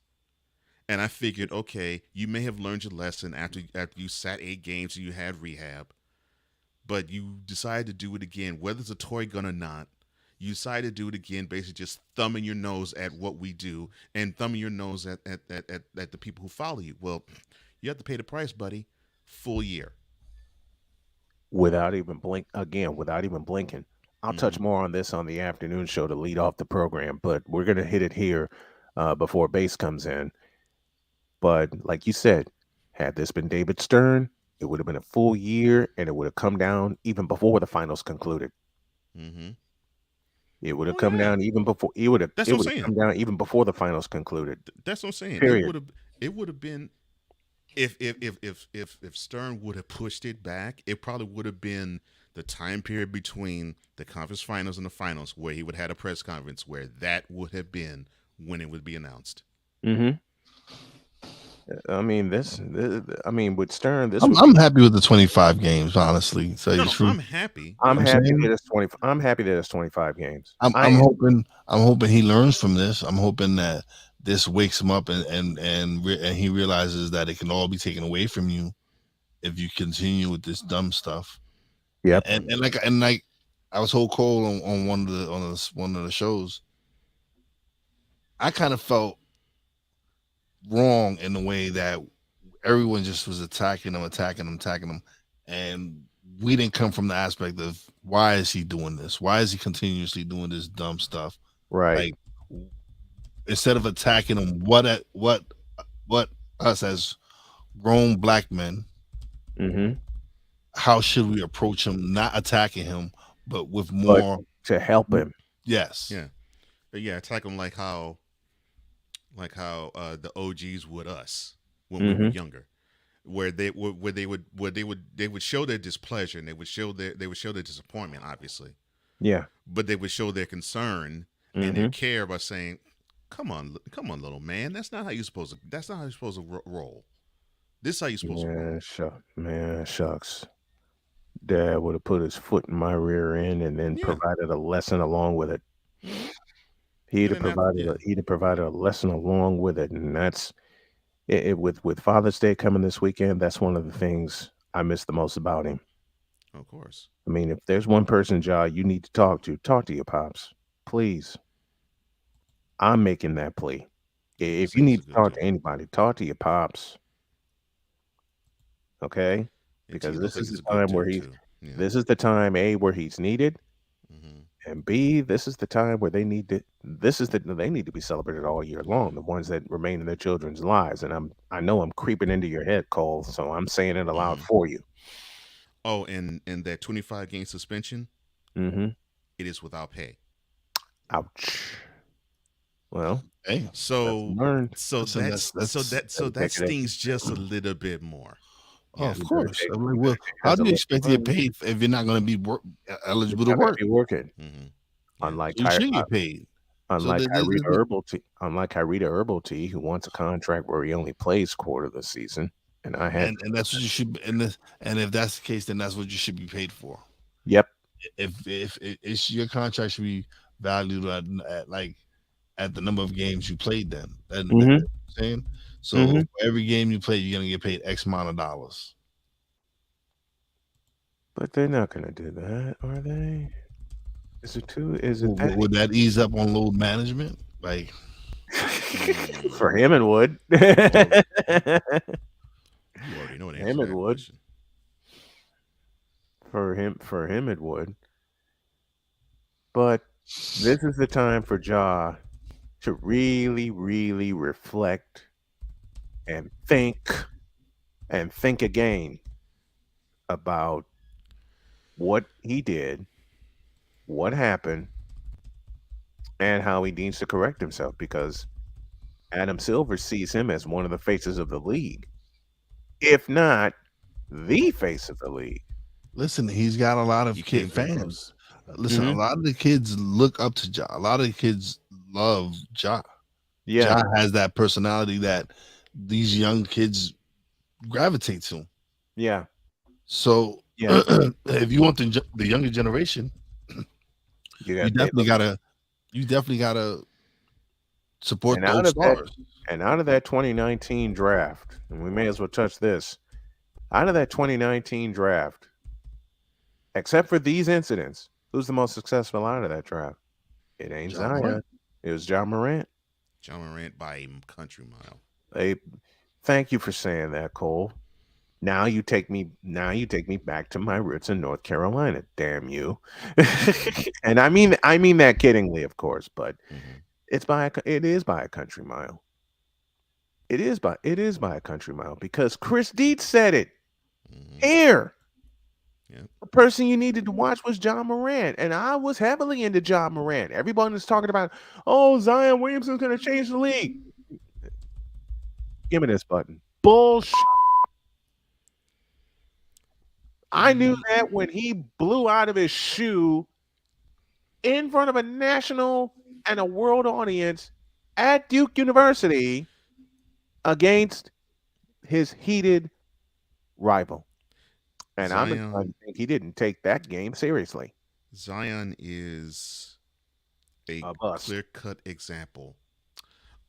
and I figured, okay, you may have learned your lesson after you sat 8 games and you had rehab, but you decided to do it again, whether it's a toy gun or not. You decide to do it again, basically just thumbing your nose at what we do and thumbing your nose at the people who follow you. Well, you have to pay the price, buddy. Full year. Without even blinking. I'll touch more on this on the afternoon show to lead off the program, but we're going to hit it here before base comes in. But like you said, had this been David Stern, it would have been a full year, and it would have come down even before the finals concluded. Mm-hmm. It would have come down even before it would have. That's it what would I'm have saying. come down even before the finals concluded. That's what I'm saying. Period. It would have been if Stern would have pushed it back, it probably would have been the time period between the conference finals and the finals where he would have had a press conference where that would have been when it would be announced. Mm-hmm. I mean, with Stern, I'm happy with the 25 games, honestly. So I'm happy. I'm happy that it's 20. I'm happy that it's 25 games. I'm hoping he learns from this. I'm hoping that this wakes him up and he realizes that it can all be taken away from you if you continue with this dumb stuff. Yeah, and like I was told Cole on one of the shows. I kind of felt wrong in the way that everyone just was attacking him, and we didn't come from the aspect of why is he doing this? Why is he continuously doing this dumb stuff? Right. Like, instead of attacking him, what us as grown black men, how should we approach him? Not attacking him, but with more to help him. Yes. Yeah. Attack him like how the OGs would us when we were younger, where they would show their displeasure and they would show their disappointment, obviously. Yeah. But they would show their concern and their care by saying, "Come on, little man. That's not how you're supposed to roll. This is how you're supposed to roll." Shucks. Dad would have put his foot in my rear end and then provided a lesson along with it. He'd have provided a lesson along with it, and that's it. With Father's Day coming this weekend, that's one of the things I miss the most about him. Of course. I mean, if there's one person, Ja, you need to talk to your pops, please. I'm making that plea. If you need to talk to anybody, talk to your pops. Okay. because T this looks like is he's the a good time where dude he's. too. Yeah. This is the time A where he's needed, and B, this is the time where they need to. They need to be celebrated all year long. The ones that remain in their children's lives, and I know I'm creeping into your head, Cole. So I'm saying it aloud for you. Oh, and that 25 game suspension, Mm-hmm. it is without pay. Ouch. Well, hey, So learned. so that stings just a little bit more. Oh, Yeah. of course. I'm like, well, how do you expect to get paid if you're not going to be eligible to You're not gonna work? be working. Yeah. Unlike You should get paid. Unlike Kyrie to Herbal Tea, who wants a contract where he only plays quarter of the season, and I had. And that's what you should. And if that's the case, then that's what you should be paid for. Yep. If it's your contract should be valued at the number of games you played. Then that's what I'm saying. So for every game you play, you're gonna get paid X amount of dollars. But they're not gonna do that, are they? Is it too? Is it Would that ease up on load management? Like for him? It would. You already know the answer Him to it that would. question. For him, it would. But this is the time for Ja to really, really reflect and think again about what he did, what happened, and how he needs to correct himself because Adam Silver sees him as one of the faces of the league, if not the face of the league. Listen, he's got a lot of kid fans. Listen, a lot of the kids look up to Ja. A lot of the kids love Ja. Yeah. Ja has that personality that these young kids gravitate to. Yeah. So Yeah. if you want the younger generation, you definitely gotta support And those stars. out of that 2019 draft, and we may as well touch this. Out of that 2019 draft, except for these incidents, who's the most successful out of that draft? It ain't Ja Zion. Morant. It was John Morant. John Morant by a country mile. Thank you for saying that, Cole. Now you take me back to my roots in North Carolina. Damn you. And I mean that kiddingly, of course, but it is by a country mile. It is by a country mile because Chris Deeds said it. Here. The person you needed to watch was John Morant, and I was heavily into John Morant. Everyone is talking about, oh, Zion Williamson's going to change the league. Give me this button. Bullshit. I knew that when he blew out of his shoe in front of a national and a world audience at Duke University against his heated rival. And I'm inclined to think he didn't take that game seriously. Zion is a clear-cut example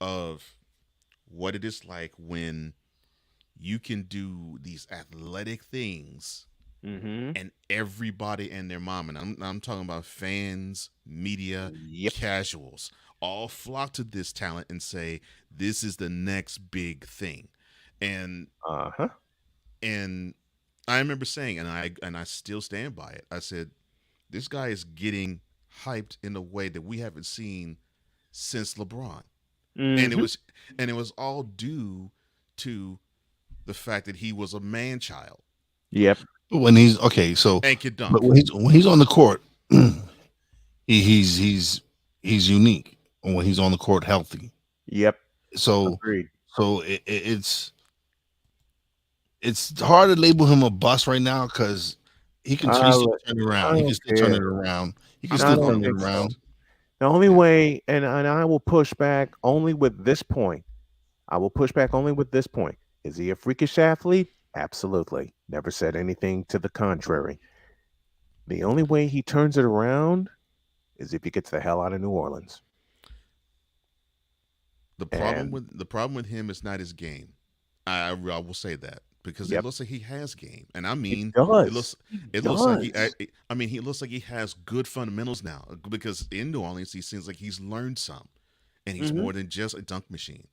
of what it is like when you can do these athletic things and everybody and their mom, and I'm talking about fans, media, casuals, all flock to this talent and say, this is the next big thing. And and I remember saying, and I still stand by it. I said, this guy is getting hyped in a way that we haven't seen since LeBron. And it was all due to the fact that he was a man child. Yep. When he's okay, so and can dunk. But when he's on the court, he's unique. When he's on the court, healthy. Yep. So agreed. So it's hard to label him a bust right now because he can still turn it around. He can still turn it around. He can still turn it around. The only way, and I will push back only with this point. I will push back only with this point. Is he a freakish athlete? Absolutely. Never said anything to the contrary. The only way he turns it around is if he gets the hell out of New Orleans. The problem with him is not his game. I will say that because it looks like he has game, and I mean, it looks like he looks like he has good fundamentals now. Because in New Orleans, he seems like he's learned some, and he's more than just a dunk machine.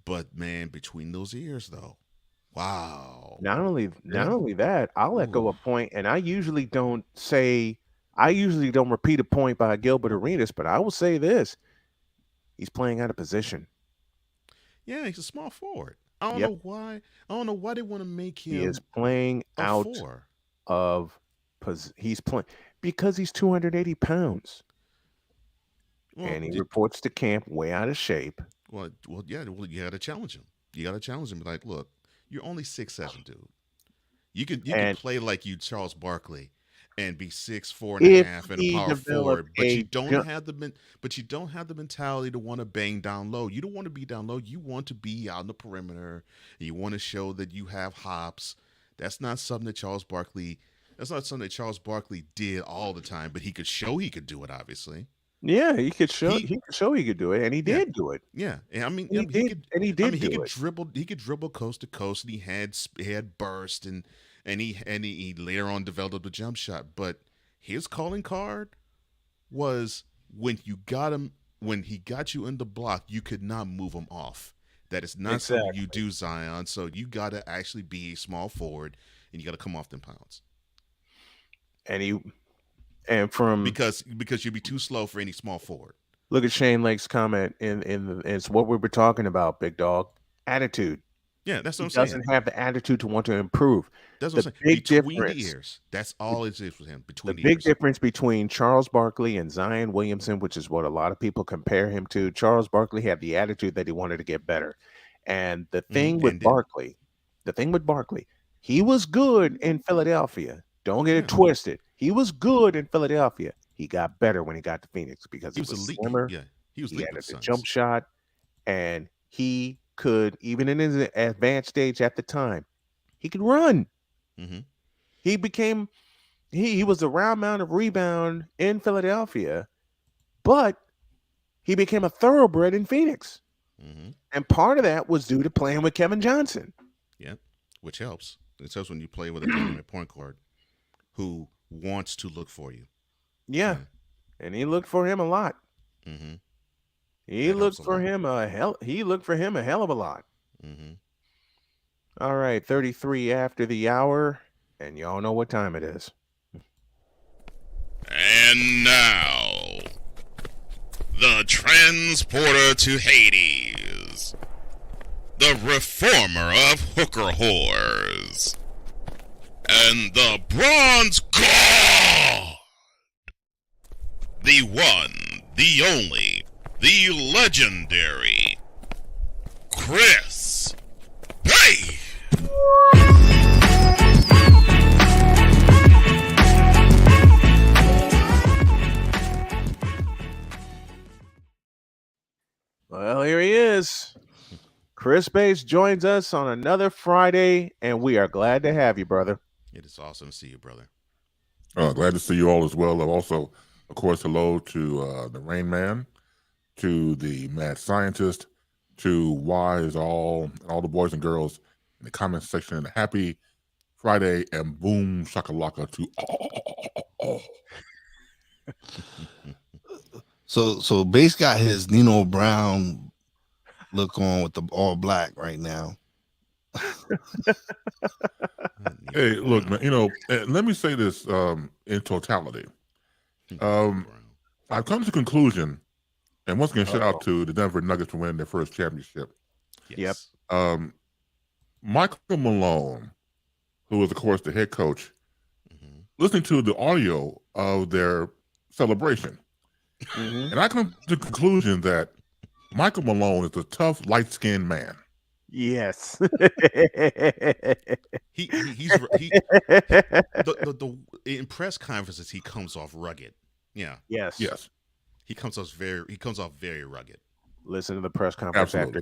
But man, between those ears, though, Wow. Not only that, I'll echo a point, and I usually don't repeat a point by Gilbert Arenas, but I will say this: he's playing out of position. Yeah, he's a small forward. I don't Yep, know why. I don't know why they want to make he is him playing a out four. of he's playing because he's 280 pounds, Well, and he reports to camp way out of shape. yeah. Well, you got to challenge him. You got to challenge him. Be like, look, you're only 6'7", dude. You can And play like you Charles Barkley and be 6'4" and a if half and a he power developed forward, but you a don't jump, have the mentality to want to bang down low. You don't want to be down low. You want to be out in the perimeter. You want to show that you have hops. That's not something that Charles Barkley. That's not something that Charles Barkley did all the time, but he could show he could do it. Obviously, yeah, he could show he could do it, and he yeah, did do it. yeah. And I mean, He did, and he did do it. dribble. He could dribble coast to coast, and he had burst, and he later on developed a jump shot. But his calling card was when you got him, when he got you in the block, you could not move him off. That is not something you do, Zion. So you got to actually be a small forward, and you got to come off them pounds. Because you'd be too slow for any small forward. Look at Shane Lake's comment it's what we were talking about, big dog. Attitude. Yeah, that's what I'm He saying. doesn't have the attitude to want to improve. That's what I'm saying. Between the ears. That's all it is with him. Between the ears. The big difference between Charles Barkley and Zion Williamson, which is what a lot of people compare him to, Charles Barkley had the attitude that he wanted to get better. And the thing with Barkley, he was good in Philadelphia. Don't get it twisted. He was good in Philadelphia. He got better when he got to Phoenix because he was slimmer. Yeah, he was He elite had with the a Suns. jump shot, and he could, even in his advanced stage at the time, he could run. Mm-hmm. He became he was the round mound of rebound in Philadelphia, but he became a thoroughbred in Phoenix. Mm-hmm. And part of that was due to playing with Kevin Johnson. Yeah, which helps. It helps when you play with a dynamic point guard who wants to look for you. Yeah, and he looked for him a lot. Mm-hmm. He looked for him a hell of a lot. Mm-hmm. All right, 33 after the hour, and y'all know what time it is. And now, the transporter to Hades, the reformer of hooker whores, and the bronze god, the one, the only, the legendary Chris Bay. Well, here he is. Chris Bates joins us on another Friday, and we are glad to have you, brother. It is awesome to see you, brother. Glad to see you all as well. Also, of course, hello to the Rain Man, to the Mad Scientist, to Wise, all the boys and girls in the comment section. Happy Friday and boom shakalaka to all. So Bass got his Nino Brown look on with the all black right now. Hey, look, man, let me say this in totality. I've come to the conclusion, and once again, shout out to the Denver Nuggets for winning their first championship. Yes. Michael Malone, who was, of course, the head coach, listening to the audio of their celebration, and I come to the conclusion that Michael Malone is a tough, light-skinned man. Yes. In press conferences he comes off rugged. Yeah. Yes. He comes off very rugged. Listen to the press conference after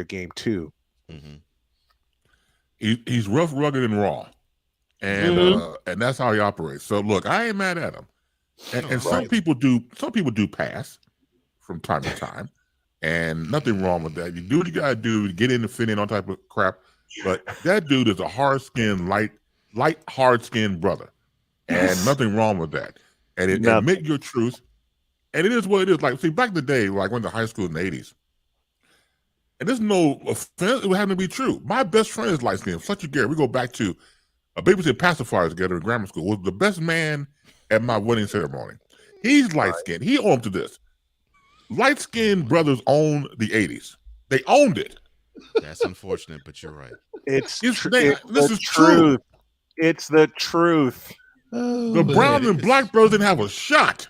game two. Mm-hmm. He's rough, rugged, and raw, and that's how he operates. So look, I ain't mad at him. And some people do pass from time to time, and nothing wrong with that. You do what you gotta do to get in and fit in, all type of crap. But that dude is a hard-skinned, light, hard-skinned brother, and nothing wrong with that. And admit your truth, and it is what it is. Like, see, back in the day, like when the high school in the 80s, and there's no offense, it would happen to be true. My best friend is light skinned. Fletcher Gary. We go back to a babysit pacifiers together in grammar school. Was the best man at my wedding ceremony. He's light skinned. He owned to this. Light skinned brothers own the 80s. They owned it. That's unfortunate, but you're right. This is truth. true. It's the truth. The brown and black brothers didn't have a shot.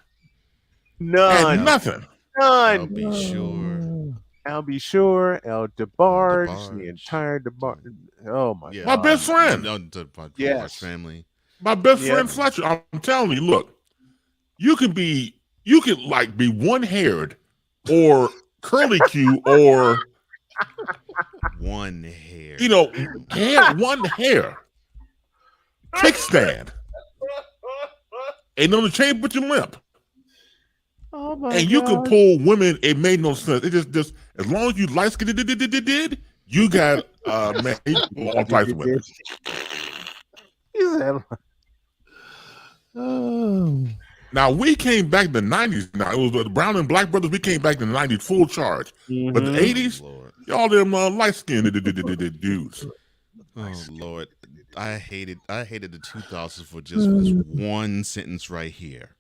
None. And nothing. None. I'll be sure. I'll be sure. El DeBarge, the entire DeBarge. Oh my God. My best friend. My family. My best friend Fletcher. I'm telling you, look, you could like be one-haired or curly Q or one hair. You know, one hair. Kickstand. Ain't no change but your limp. Oh my and you can pull women. It made no sense. It just as long as you light skinned did you got man all types of women. Now we came back in the 90s. Now it was the Brown and Black brothers. We came back in the 90s full charge. But the 80s, y'all them light skinned dudes. Oh Lord, I hated the 2000s for just this one sentence right here.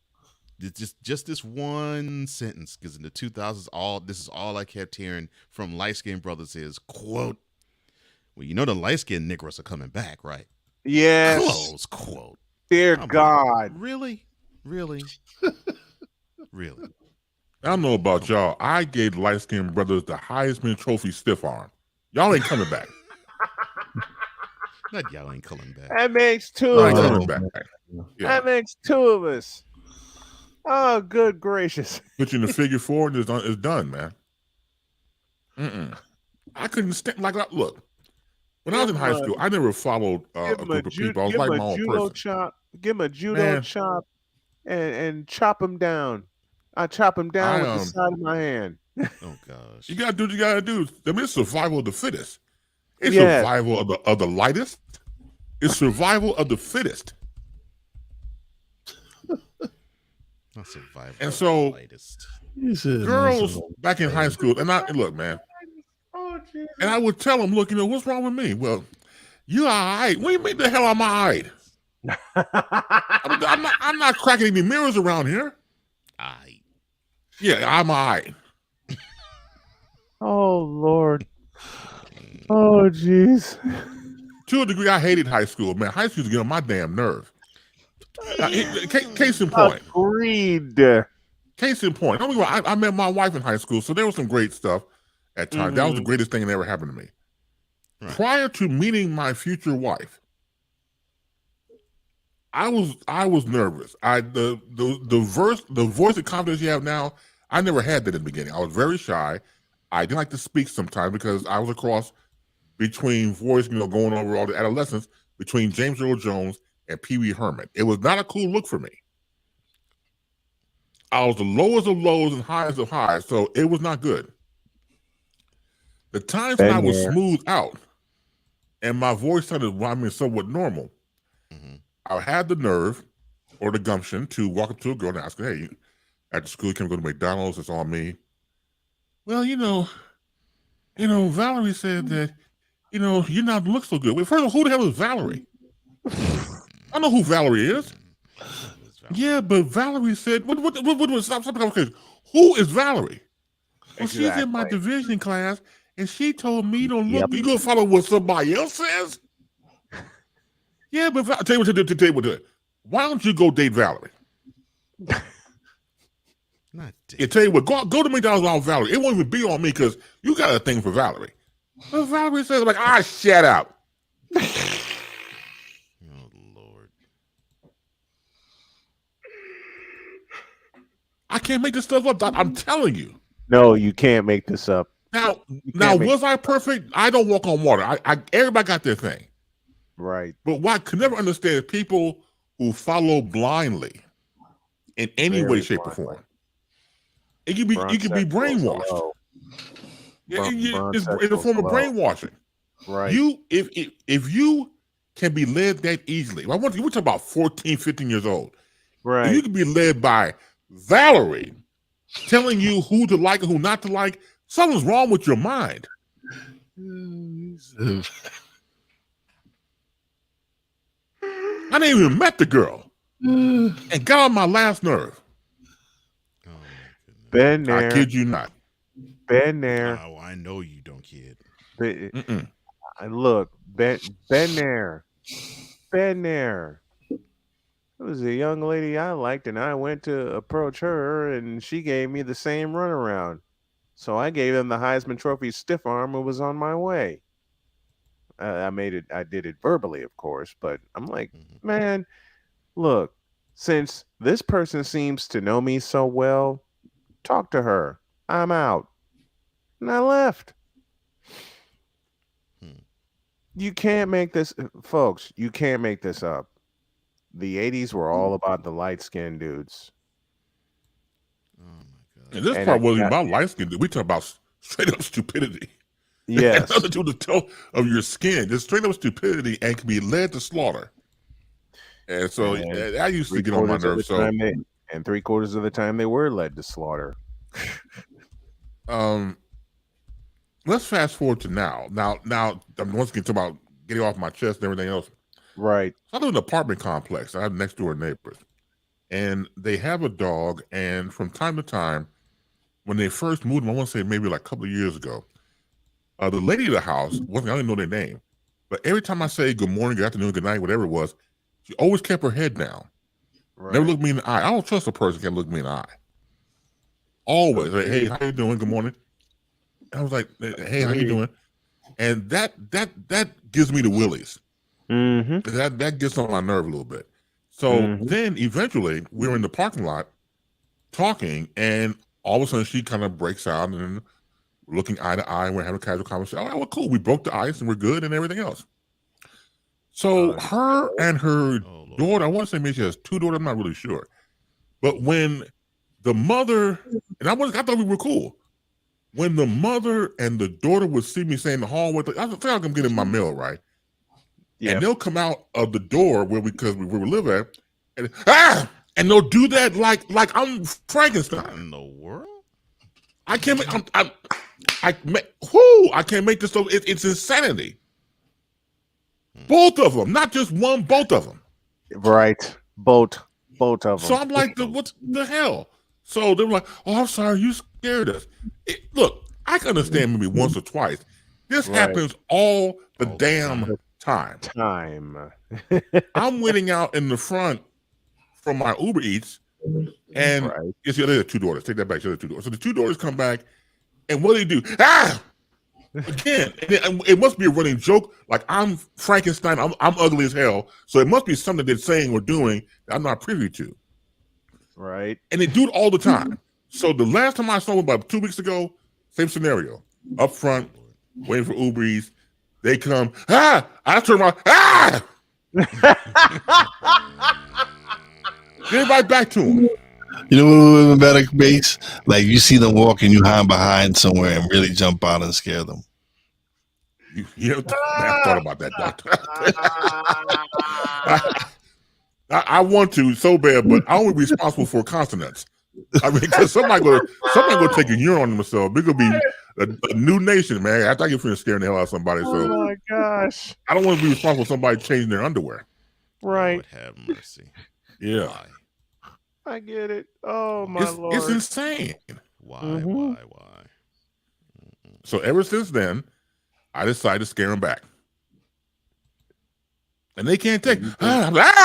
Just this one sentence, because in the 2000s, this is all I kept hearing from light skinned brothers is quote. Well, you know the light skinned Negroes are coming back, right? Yes. Close quote. Dear God. Like, really? Really? Really? I don't know about y'all. I gave light skinned brothers the Heisman Trophy stiff arm. Y'all ain't coming back. Not y'all ain't coming back. That makes two of us. Back. Yeah. That makes two of us. Oh, good gracious. Put you in the figure four and it's done, man. I couldn't stand, look, when I was in high school, I never followed a group of people. I was like my own person. Give him a judo chop and chop him down. I chop him down with the side of my hand. Oh, gosh. You got to do what you got to do. I mean, it's survival of the fittest. It's survival of the lightest. It's survival of the fittest. Not survival. And so, girls back in high school, and look, man. And I would tell them, look, what's wrong with me? Well, you all right. What do you mean the hell am I all right? I'm not cracking any mirrors around here. Yeah, I'm all right. Oh, Lord. Oh, jeez. To a degree, I hated high school, man. High school was getting on my damn nerve. Case in point. Agreed. Case in point. I met my wife in high school, so there was some great stuff at times. That was the greatest thing that ever happened to me. Right. Prior to meeting my future wife, I was nervous. The voice of confidence you have now, I never had that in the beginning. I was very shy. I didn't like to speak sometimes because I was a cross between voice, going over all the adolescence between James Earl Jones and Pee Wee Herman. It was not a cool look for me. I was the lowest of lows and highest of highs, so it was not good. The times when I was smooth out and my voice sounded somewhat normal, I had the nerve or the gumption to walk up to a girl and ask her, hey, after school, you can go to McDonald's, it's on me. Well, Valerie said that, you're not look so good. Well, first of all, who the hell is Valerie? I know who Valerie is. Yeah, but Valerie said, stop the conversation. Who is Valerie? Well, she's in my division class, and she told me you don't look. You gonna follow what somebody else says? Yeah, but I'll tell you what. Why don't you go date Valerie? Not date. I tell you what, go to McDonald's on Valerie. It won't even be on me because you got a thing for Valerie. But Valerie says, shut up. Oh, Lord. I can't make this stuff up. I'm telling you. No, you can't make this up. Now, was I perfect? I don't walk on water. Everybody got their thing. Right. But what I could never understand is people who follow blindly in any way, shape, or form. You can be brainwashed. It's a form of brainwashing. Right. If you can be led that easily, we're talking about 14, 15 years old. Right. If you can be led by Valerie telling you who to like and who not to like, something's wrong with your mind. I didn't even met the girl, and got on my last nerve. Been there. I kid you not. Been there. Oh, I know you don't, kid. Look, been there. Been there. It was a young lady I liked, and I went to approach her, and she gave me the same runaround. So I gave him the Heisman Trophy stiff arm and was on my way. I did it verbally, of course, but I'm like, man, look, since this person seems to know me so well, talk to her. I'm out. And I left. You can't make this, folks, you can't make this up. The 80s were all about the light skinned dudes. And this part wasn't about light skin. We talk about straight up stupidity. Yes. It has nothing to do with the tone of your skin. Just straight up stupidity and can be led to slaughter. And so I used to get on my nerves. So, and 3/4 of the time they were led to slaughter. Let's fast forward to now. Now, I'm once again talking about getting off my chest and everything else. Right. I live in an apartment complex. I have next door neighbors, and they have a dog. And from time to time, when they first moved them, I want to say maybe like a couple of years ago, the lady of the house I didn't know their name, but every time I say good morning, good afternoon, good night, whatever it was, she always kept her head down. Right. Never looked me in the eye. I don't trust a person that can look me in the eye. Always, like, hey, how you doing? Good morning. I was like, hey, how you doing? And that gives me the willies. That gets on my nerve a little bit. So then eventually we're in the parking lot talking, and all of a sudden she kind of breaks out and we're looking eye to eye and we're having a casual conversation. Oh, well, cool. We broke the ice and we're good and everything else. So her and her daughter, I want to say maybe she has 2 daughters, I'm not really sure. But when the mother, and I thought we were cool. When the mother and the daughter would see me saying the hallway, I feel like I'm getting my mail, right? Yeah. And they'll come out of the door where we live at, and they'll do that like I'm Frankenstein. What in the world? I can't make I can't make this so it's insanity. Both of them, not just one, both of them. Right. Both of them. So I'm like, what the hell? So they were like, oh, I'm sorry, you scared us. Look, I can understand maybe once or twice. This happens all the damn time. I'm waiting out in the front from my Uber Eats, and it's the other 2 daughters. Take that back, the other 2 daughters. So the 2 daughters come back, and what do? Again, it must be a running joke. Like I'm Frankenstein. I'm ugly as hell. So it must be something they're saying or doing that I'm not privy to. Right. And they do it all the time. So the last time I saw them about 2 weeks ago, same scenario. Up front, waiting for Uber Eats. They come, I turn around, Get right back to them. You know what would have been better, Base? Like you see them walking, you hide behind somewhere and really jump out and scare them. I thought about that, Doctor. I want to so bad, but I'm only responsible for consonants. I mean, because somebody gonna take a urine on themselves. We're gonna be a new nation, man. After I get finished scaring the hell out of somebody, so oh my gosh, I don't want to be responsible for somebody changing their underwear. Right. Lord have mercy. Yeah. Why? I get it. Oh my Lord, it's insane. Why? So ever since then, I decided to scare them back. And they can't take. I'm like,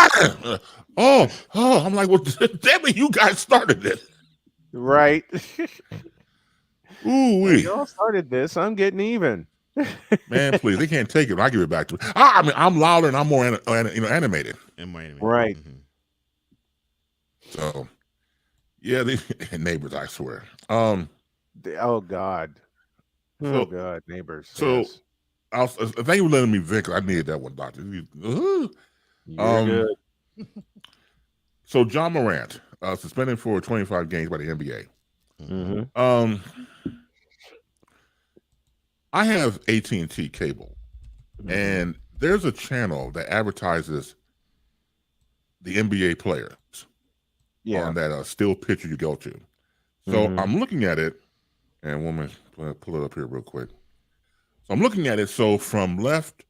I'm like, well, damn it, you guys started it, right? Ooh, y'all started this. I'm getting even. Man, please, they can't take it. I give it back to them. I mean, I'm louder and I'm more animated. Right. So, yeah, neighbors, I swear. Oh God. Oh God, neighbors. So. Yes. Thank you for letting me vent. I needed that one, Doctor. You're good. So John Morant suspended for 25 games by the NBA. I have AT&T cable, and there's a channel that advertises the NBA players on that still picture you go to. So I'm looking at it, and woman, pull it up here real quick. So I'm looking at it. So from left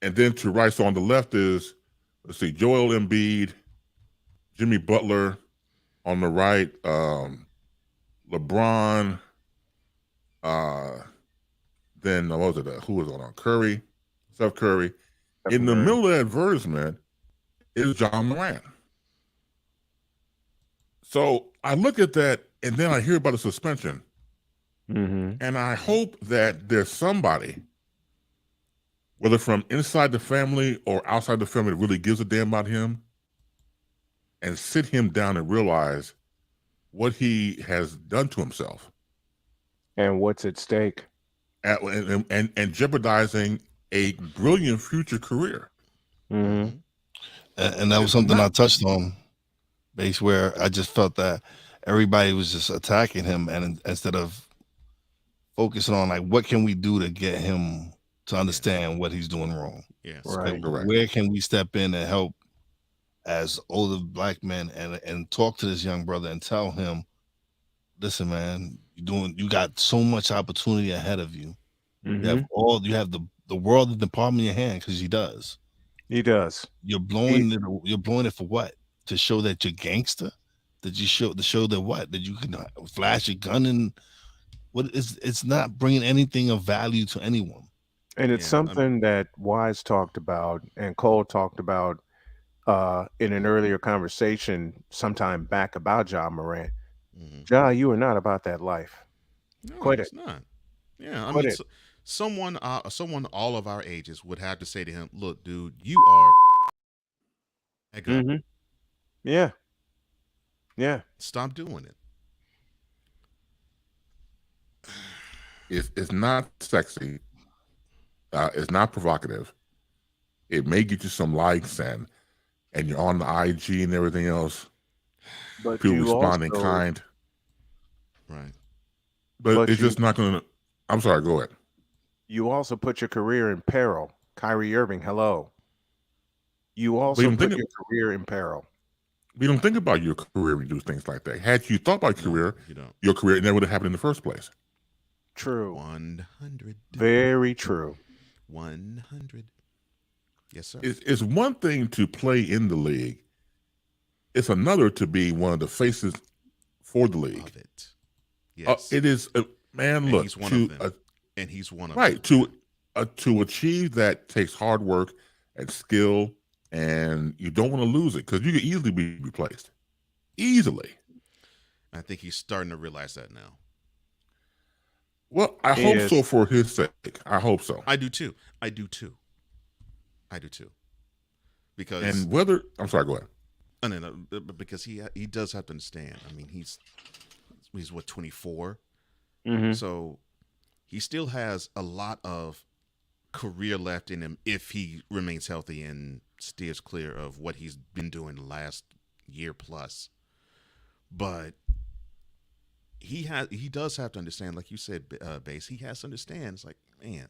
and then to right. So on the left is, let's see, Joel Embiid, Jimmy Butler. On the right, LeBron. Then what was it? Who was on? Curry, Steph Curry. In the middle of that advertisement is John Morant. So I look at that, and then I hear about a suspension, and I hope that there's somebody, whether from inside the family or outside the family, that really gives a damn about him, and sit him down and realize what he has done to himself and what's at stake, and jeopardizing a brilliant future career. And that was something I touched on, base, where I just felt that everybody was just attacking him, and instead of focusing on like what can we do to get him to understand what he's doing wrong. Yes, right. Where can we step in and help as older black men and talk to this young brother and tell him, listen, man, you got so much opportunity ahead of you. You have the world in the palm of your hand, because he does. He does. You're blowing it for what? To show that you're gangster? To show that what? That you can flash a gun and what is? It's not bringing anything of value to anyone. And it's something that Wise talked about and Cole talked about in an earlier conversation sometime back about Ja Morant. Ja, you are not about that life. No, Quit it's it. not. Yeah, I Quit mean, it. someone all of our ages would have to say to him, "Look, dude, you are." Yeah. Yeah. Stop doing it. It's not sexy. It's not provocative. It may get you some likes and you're on the IG and everything else. But people you respond in also- kind. Right. But it's just not going to. I'm sorry. Go ahead. You also put your career in peril. Kyrie Irving, hello. You also don't put think your career in peril. We don't think about your career when you do things like that. Had you thought about your career, it never would have happened in the first place. True. 100. Very true. 100. Yes, sir. It's one thing to play in the league. It's another to be one of the faces for the league. Of it. Yes. It is, man, And look. he's one of them. And he's one of right, them. To achieve that takes hard work and skill, and you don't want to lose it because you could easily be replaced. Easily. I think he's starting to realize that now. Well, I hope so for his sake. I hope so. I do too. Because and whether I'm sorry, go ahead. No, because he does have to understand. I mean, he's what, 24, so he still has a lot of career left in him if he remains healthy and steers clear of what he's been doing the last year plus. But he does have to understand, like you said, Base. He has to understand. It's like, man,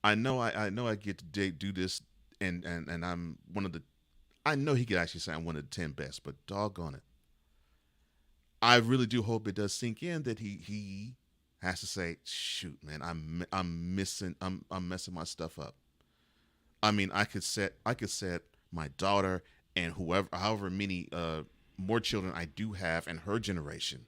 I know I get to do this, and I'm one of the. I know he could actually say I'm one of the 10 best, but doggone it, I really do hope it does sink in that he has to say, shoot, man, I'm messing my stuff up. I mean, I could set my daughter and however many more children I do have in her generation,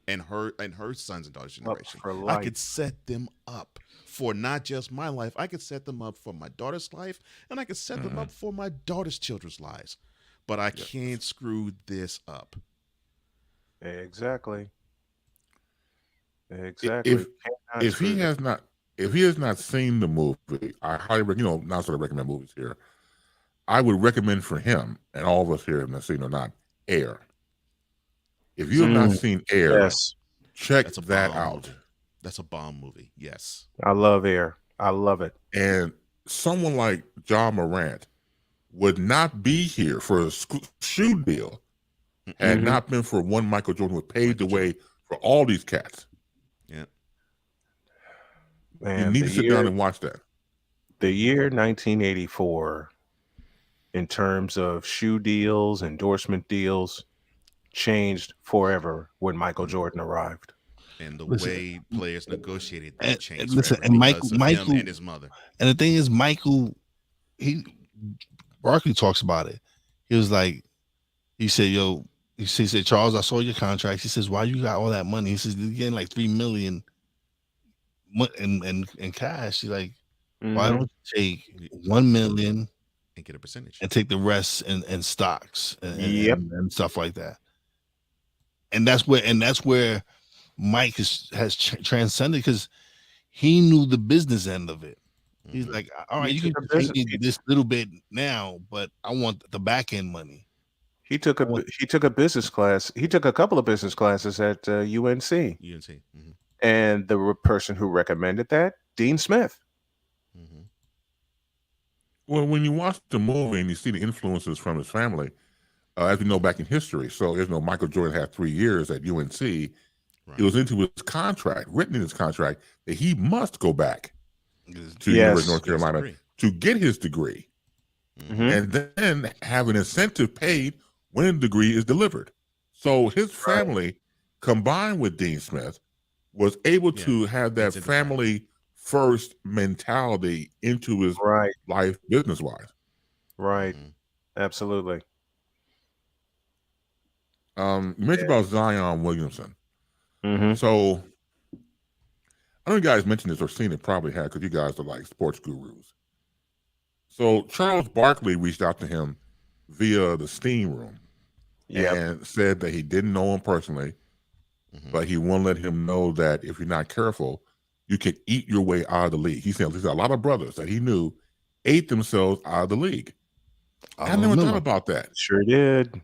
and her sons and daughters' generation. I could set them up for not just my life. I could set them up for my daughter's life, and I could set them up for my daughter's children's lives. But I can't screw this up. Exactly. If he has not seen the movie, I highly not sort of recommend movies here. I would recommend for him and all of us here in the scene or not, Air. If you have not seen Air, check that out. Movie. That's a bomb movie. Yes. I love Air. I love it. And someone like Ja Morant would not be here for a shoe deal had not been for one Michael Jordan who paved the way for all these cats. Yeah. Man, you need to sit down and watch that. The year 1984, in terms of shoe deals, endorsement deals, changed forever when Michael Jordan arrived. And the way players negotiated that And changed listen, forever and because of him and his mother. And the thing is, Michael, Barkley talks about it. He was like, he said, "Yo," he said, "Charles, I saw your contract." He says, "Why you got all that money?" He says, "You're getting like $3 million in cash." He's like, "Why don't you take $1 million and get a percentage and take the rest in stocks and stuff like that?" And that's where Mike has transcended, because he knew the business end of it. He's like, "All right, you can pay me this little bit now, but I want the back end money." He took a business class. He took a couple of business classes at UNC. And the person who recommended that, Dean Smith. Well, when you watch the movie and you see the influences from his family, as we know back in history, so there's no Michael Jordan had 3 years at UNC. It was into his contract, written in his contract, that he must go back to University of North Carolina to get his degree, and then have an incentive paid when the degree is delivered. So his family, combined with Dean Smith, was able to have that family first mentality into his life business wise. Right. Absolutely. You mentioned about Zion Williamson. So I know you guys mentioned this or seen it, probably have, because you guys are like sports gurus. So Charles Barkley reached out to him via the steam room and said that he didn't know him personally, but he won't let him know that if you're not careful, you can eat your way out of the league. He said there's a lot of brothers that he knew ate themselves out of the league. I never thought about that. Sure did.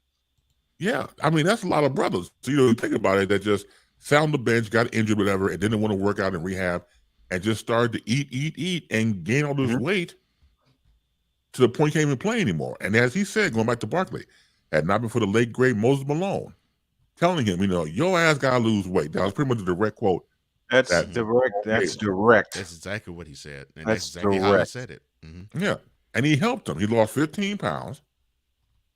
Yeah, I mean, that's a lot of brothers. So, you think about it, that just sat on the bench, got injured, whatever, and didn't want to work out in rehab, and just started to eat, and gain all this weight to the point he can't even play anymore. And as he said, going back to Barkley, had not been for the late, great Moses Malone telling him, your ass got to lose weight. That was pretty much a direct quote. That's direct. That's direct. That's exactly what he said. And That's that's exactly how he said it. Yeah. And he helped him. He lost 15 pounds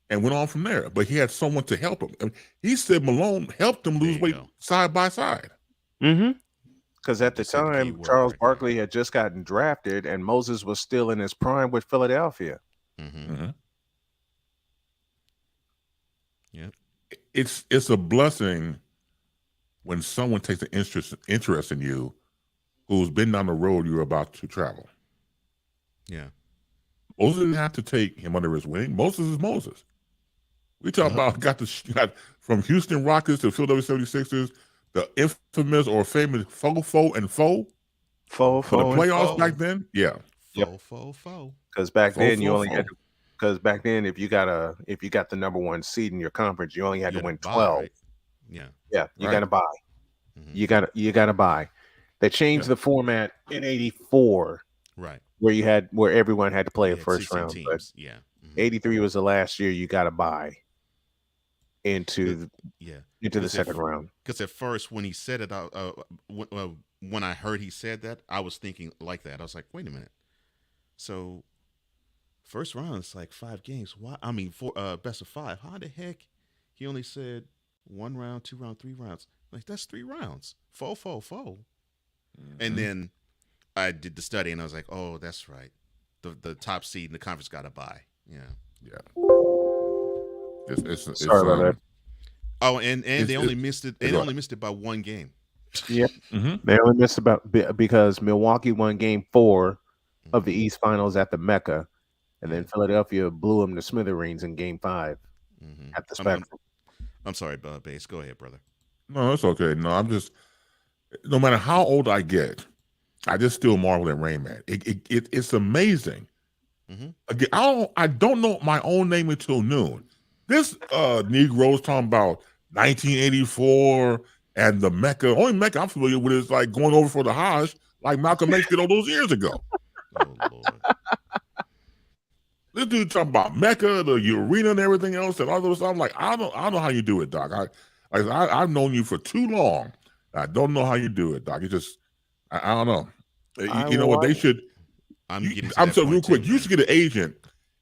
and went on from there. But he had someone to help him. I mean, he said Malone helped him lose weight side by side. Because at the time, Charles Barkley had just gotten drafted, and Moses was still in his prime with Philadelphia. Yeah. It's a blessing when someone takes an interest in you who's been down the road you're about to travel. Yeah. Moses didn't have to take him under his wing. Moses is Moses. We talk about got from Houston Rockets to Philadelphia 76ers, the infamous or famous fo and foe. For the playoffs back then. Yeah. Fo. Because back then you only had to. Because back then, if you got the number one seed in your conference, you only had to win 12. Right? Yeah. Yeah, you got to buy. You got to buy. They changed the format in '84, right? Where everyone had to play a first round. Teams. But 83 was the last year you got to buy into the second round. Because at first, when he said it, when I heard he said that, I was thinking like that. I was like, wait a minute. So first round is like 5 games. Why? I mean, for best of 5. How the heck he only said 1 round, 2 round, 3 rounds? Like, that's 3 rounds. Fo. And then I did the study, and I was like, oh, that's right. The top seed in the conference got to buy. Yeah. Sorry about that. Oh, and they only missed it. They only missed it by 1 game. Yeah, they only missed because Milwaukee won Game 4 of the East Finals at the Mecca, and then Philadelphia blew them to smithereens in Game 5 at the Spectrum. I'm sorry, Bass. Go ahead, brother. No, it's okay. No, I'm just, no matter how old I get, I just still marvel at Rain Man. It's amazing. Again, I don't know my own name until noon. This Negro's talking about 1984 and the Mecca. Only Mecca I'm familiar with is like going over for the Hajj, like Malcolm X did all those years ago. Oh Lord. This dude talking about Mecca, the arena, and everything else, and all those. I'm like, I don't know how you do it, Doc. I've known you for too long. I don't know how you do it, Doc. It just, I don't know. You know what they should. I'm sorry, real quick. You should get an agent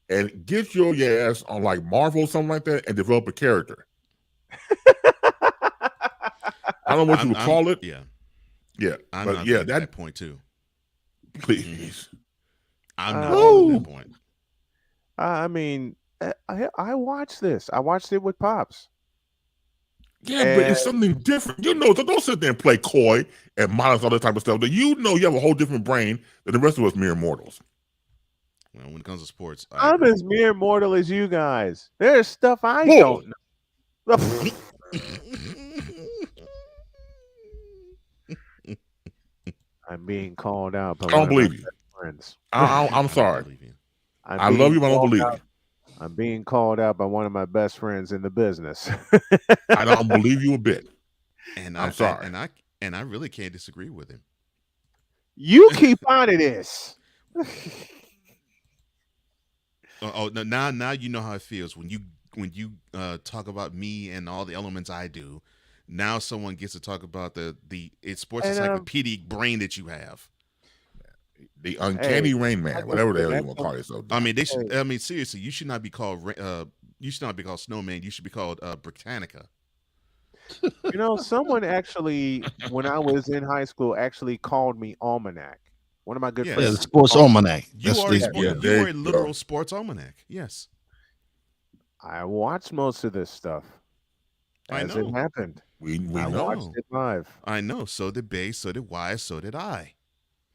and get your ass on like Marvel or something like that, and develop a character. I don't know what you would call it. Yeah. Yeah. I'm but not yeah, at that point too. Please. I'm not at that point. I mean, I watched this. I watched it with Pops. Yeah, but it's something different. You know, don't sit there and play coy and models all that type of stuff. You know you have a whole different brain than the rest of us mere mortals. Well, when it comes to sports, I'm as mere mortal as you guys. There's stuff I don't know. I'm being called out by I don't one of my believe you. best friends. I'm sorry. I'm I love being you, but I don't called believe out- you. I'm being called out by one of my best friends in the business. I don't believe you a bit. And I'm sorry. And I really can't disagree with him. You keep out of this. No, now you know how it feels when you talk about me and all the elements I do. Now someone gets to talk about the sports encyclopedic brain that you have. The uncanny Rain Man, whatever the hell you want to call it. So I mean, they should. I mean, seriously, you should not be called. You should not be called Snowman. You should be called Britannica. You know, someone actually, when I was in high school, actually called me Almanac. One of my good friends. Yeah, the sports almanac. You are a literal sports almanac. Yes. I watched most of this stuff as it happened. We I know. watched it live. I know. So did Bay. So did Y. So did I.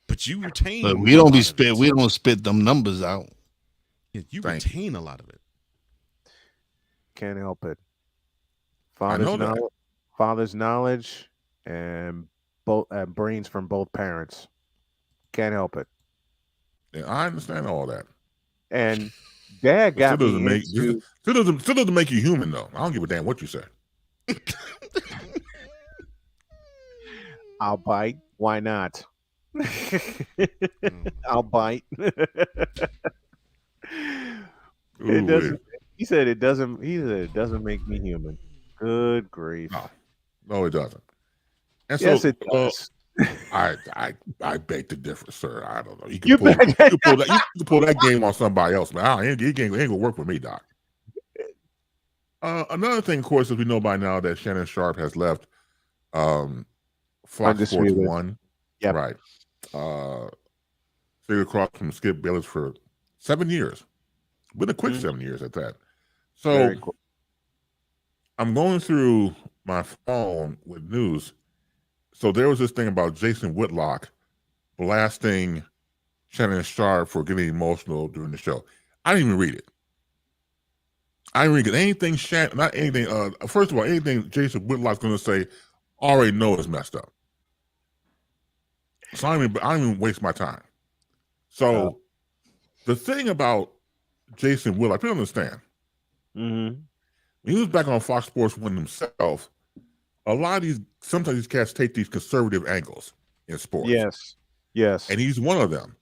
But you retain. But we don't spit. We don't spit them numbers out. Yeah, you retain a lot of it. Can't help it. Father's knowledge and both brains from both parents. Can't help it. Yeah, I understand all that. And Dad got me into. Still doesn't make you human though. I don't give a damn what you say. I'll bite. Why not? I'll bite. It doesn't. He said it doesn't. He said it doesn't make me human. Good grief. No, it doesn't. And yes, so, it does. I beg to differ, sir. I don't know. You can pull that game on somebody else, man. It ain't gonna work with me, Doc. Another thing, of course, as we know by now, that Shannon Sharp has left Fox Sports 1. Yep. Right. Stayed across from Skip Bayless for 7 years. Been a quick 7 years at that. So I'm going through my phone with news. So there was this thing about Jason Whitlock blasting Shannon Sharp for getting emotional during the show. I didn't even read it. I didn't read it. Anything Shannon, not anything. First of all, anything Jason Whitlock's going to say, already know is messed up. So I don't even waste my time. So the thing about Jason Whitlock, people understand. Mm-hmm. When he was back on Fox Sports 1 himself, a lot of sometimes these cats take these conservative angles in sports. Yes. And he's one of them.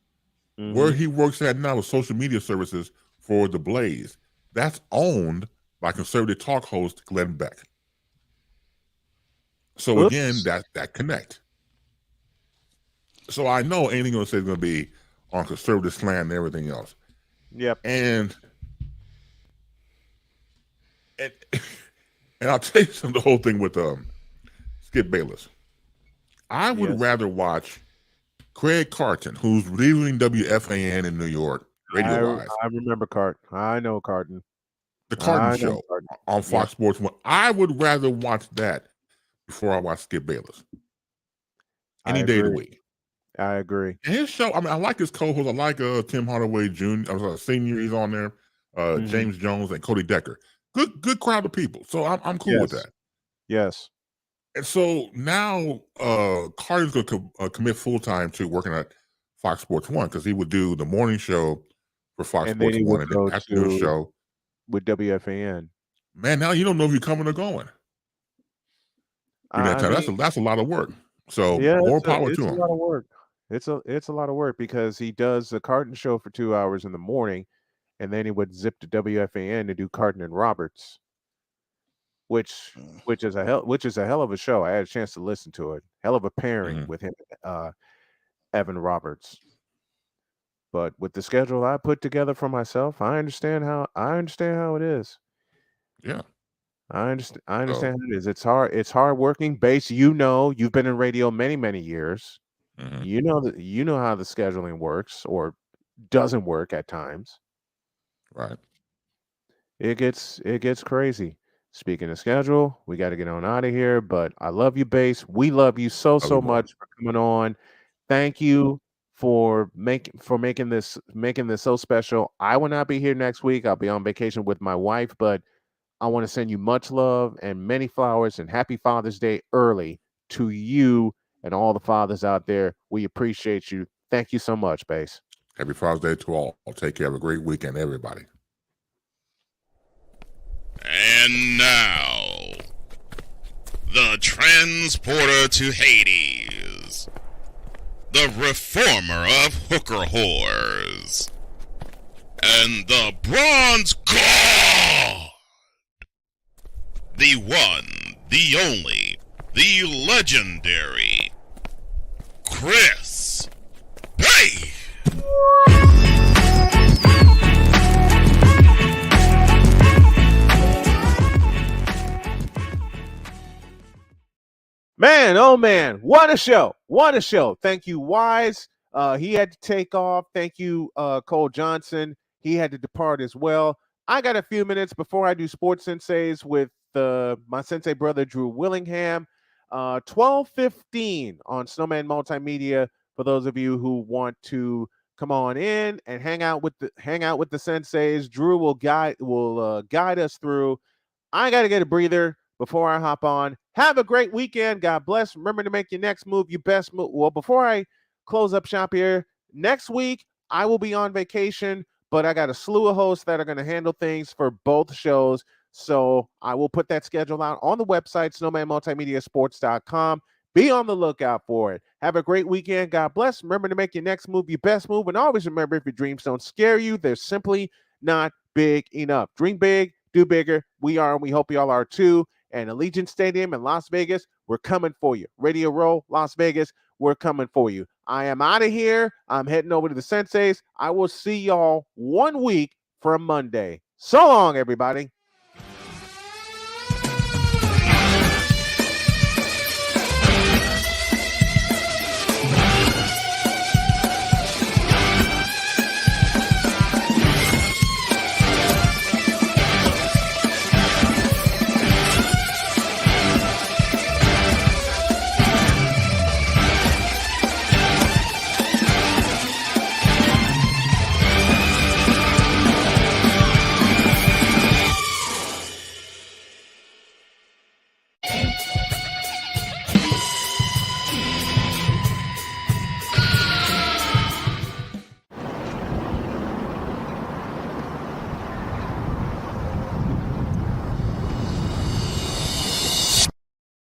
Mm-hmm. Where he works at now with social media services for The Blaze, that's owned by conservative talk host Glenn Beck. So again, that connect. So I know anything going to say is going to be on conservative slant and everything else. Yep. And I'll tell you something, the whole thing with Skip Bayless. I would rather watch Craig Carton, who's leading WFAN in New York, radio-wise. I remember Carton. I know Carton. The Carton Show on Fox Sports 1. I would rather watch that before I watch Skip Bayless. Any day of the week. I agree. And his show, I mean, I like his co-host. I like Tim Hardaway Jr. Senior. He's on there. James Jones and Cody Decker. Good crowd of people. So I'm cool with that. Yes. And so now Carter's going to commit full-time to working at Fox Sports 1 because he would do the morning show for Fox Sports 1 and the afternoon show with WFAN. Man, now you don't know if you're coming or going. That's a lot of work. So more power to him. It's a lot of work. It's a lot of work because he does the Carton show for 2 hours in the morning, and then he would zip to WFAN to do Carton and Roberts, which is a hell of a show. I had a chance to listen to it. Hell of a pairing with him, Evan Roberts. But with the schedule I put together for myself, I understand how it is. Yeah. I understand how it is. It's hard. It's hard working. Base, you've been in radio many, many years. Mm-hmm. You know how the scheduling works or doesn't work at times. Right. It gets crazy. Speaking of schedule, we got to get on out of here. But I love you, Base. We love you so much for coming on. Thank you for making this so special. I will not be here next week. I'll be on vacation with my wife, but I want to send you much love and many flowers and happy Father's Day early to you and all the fathers out there. We appreciate you. Thank you so much, Base. Happy Father's Day to all. Take care. Have a great weekend, everybody. And now, the transporter to Hades, the reformer of hooker whores, and the bronze god, the one, the only, the legendary Chris Bay. Man, oh man, what a show. What a show. Thank you, Wise. He had to take off. Thank you, Cole Johnson. He had to depart as well. I got a few minutes before I do Sports Senseis with my sensei brother, Drew Willingham. 12:15 on Snowman Multimedia for those of you who want to come on in and hang out with the senseis. Drew will guide us through. I got to get a breather before I hop on. Have a great weekend. God bless. Remember to make your next move your best move. Well, before I close up shop here, next week I will be on vacation, but I got a slew of hosts that are going to handle things for both shows. So I will put that schedule out on the website, snowmanmultimediasports.com. Be on the lookout for it. Have a great weekend. God bless. Remember to make your next move your best move. And always remember, if your dreams don't scare you, they're simply not big enough. Dream big, do bigger. We are, and we hope y'all are too. And Allegiant Stadium in Las Vegas, we're coming for you. Radio Row, Las Vegas, we're coming for you. I am out of here. I'm heading over to the Senseis. I will see y'all 1 week from Monday. So long, everybody.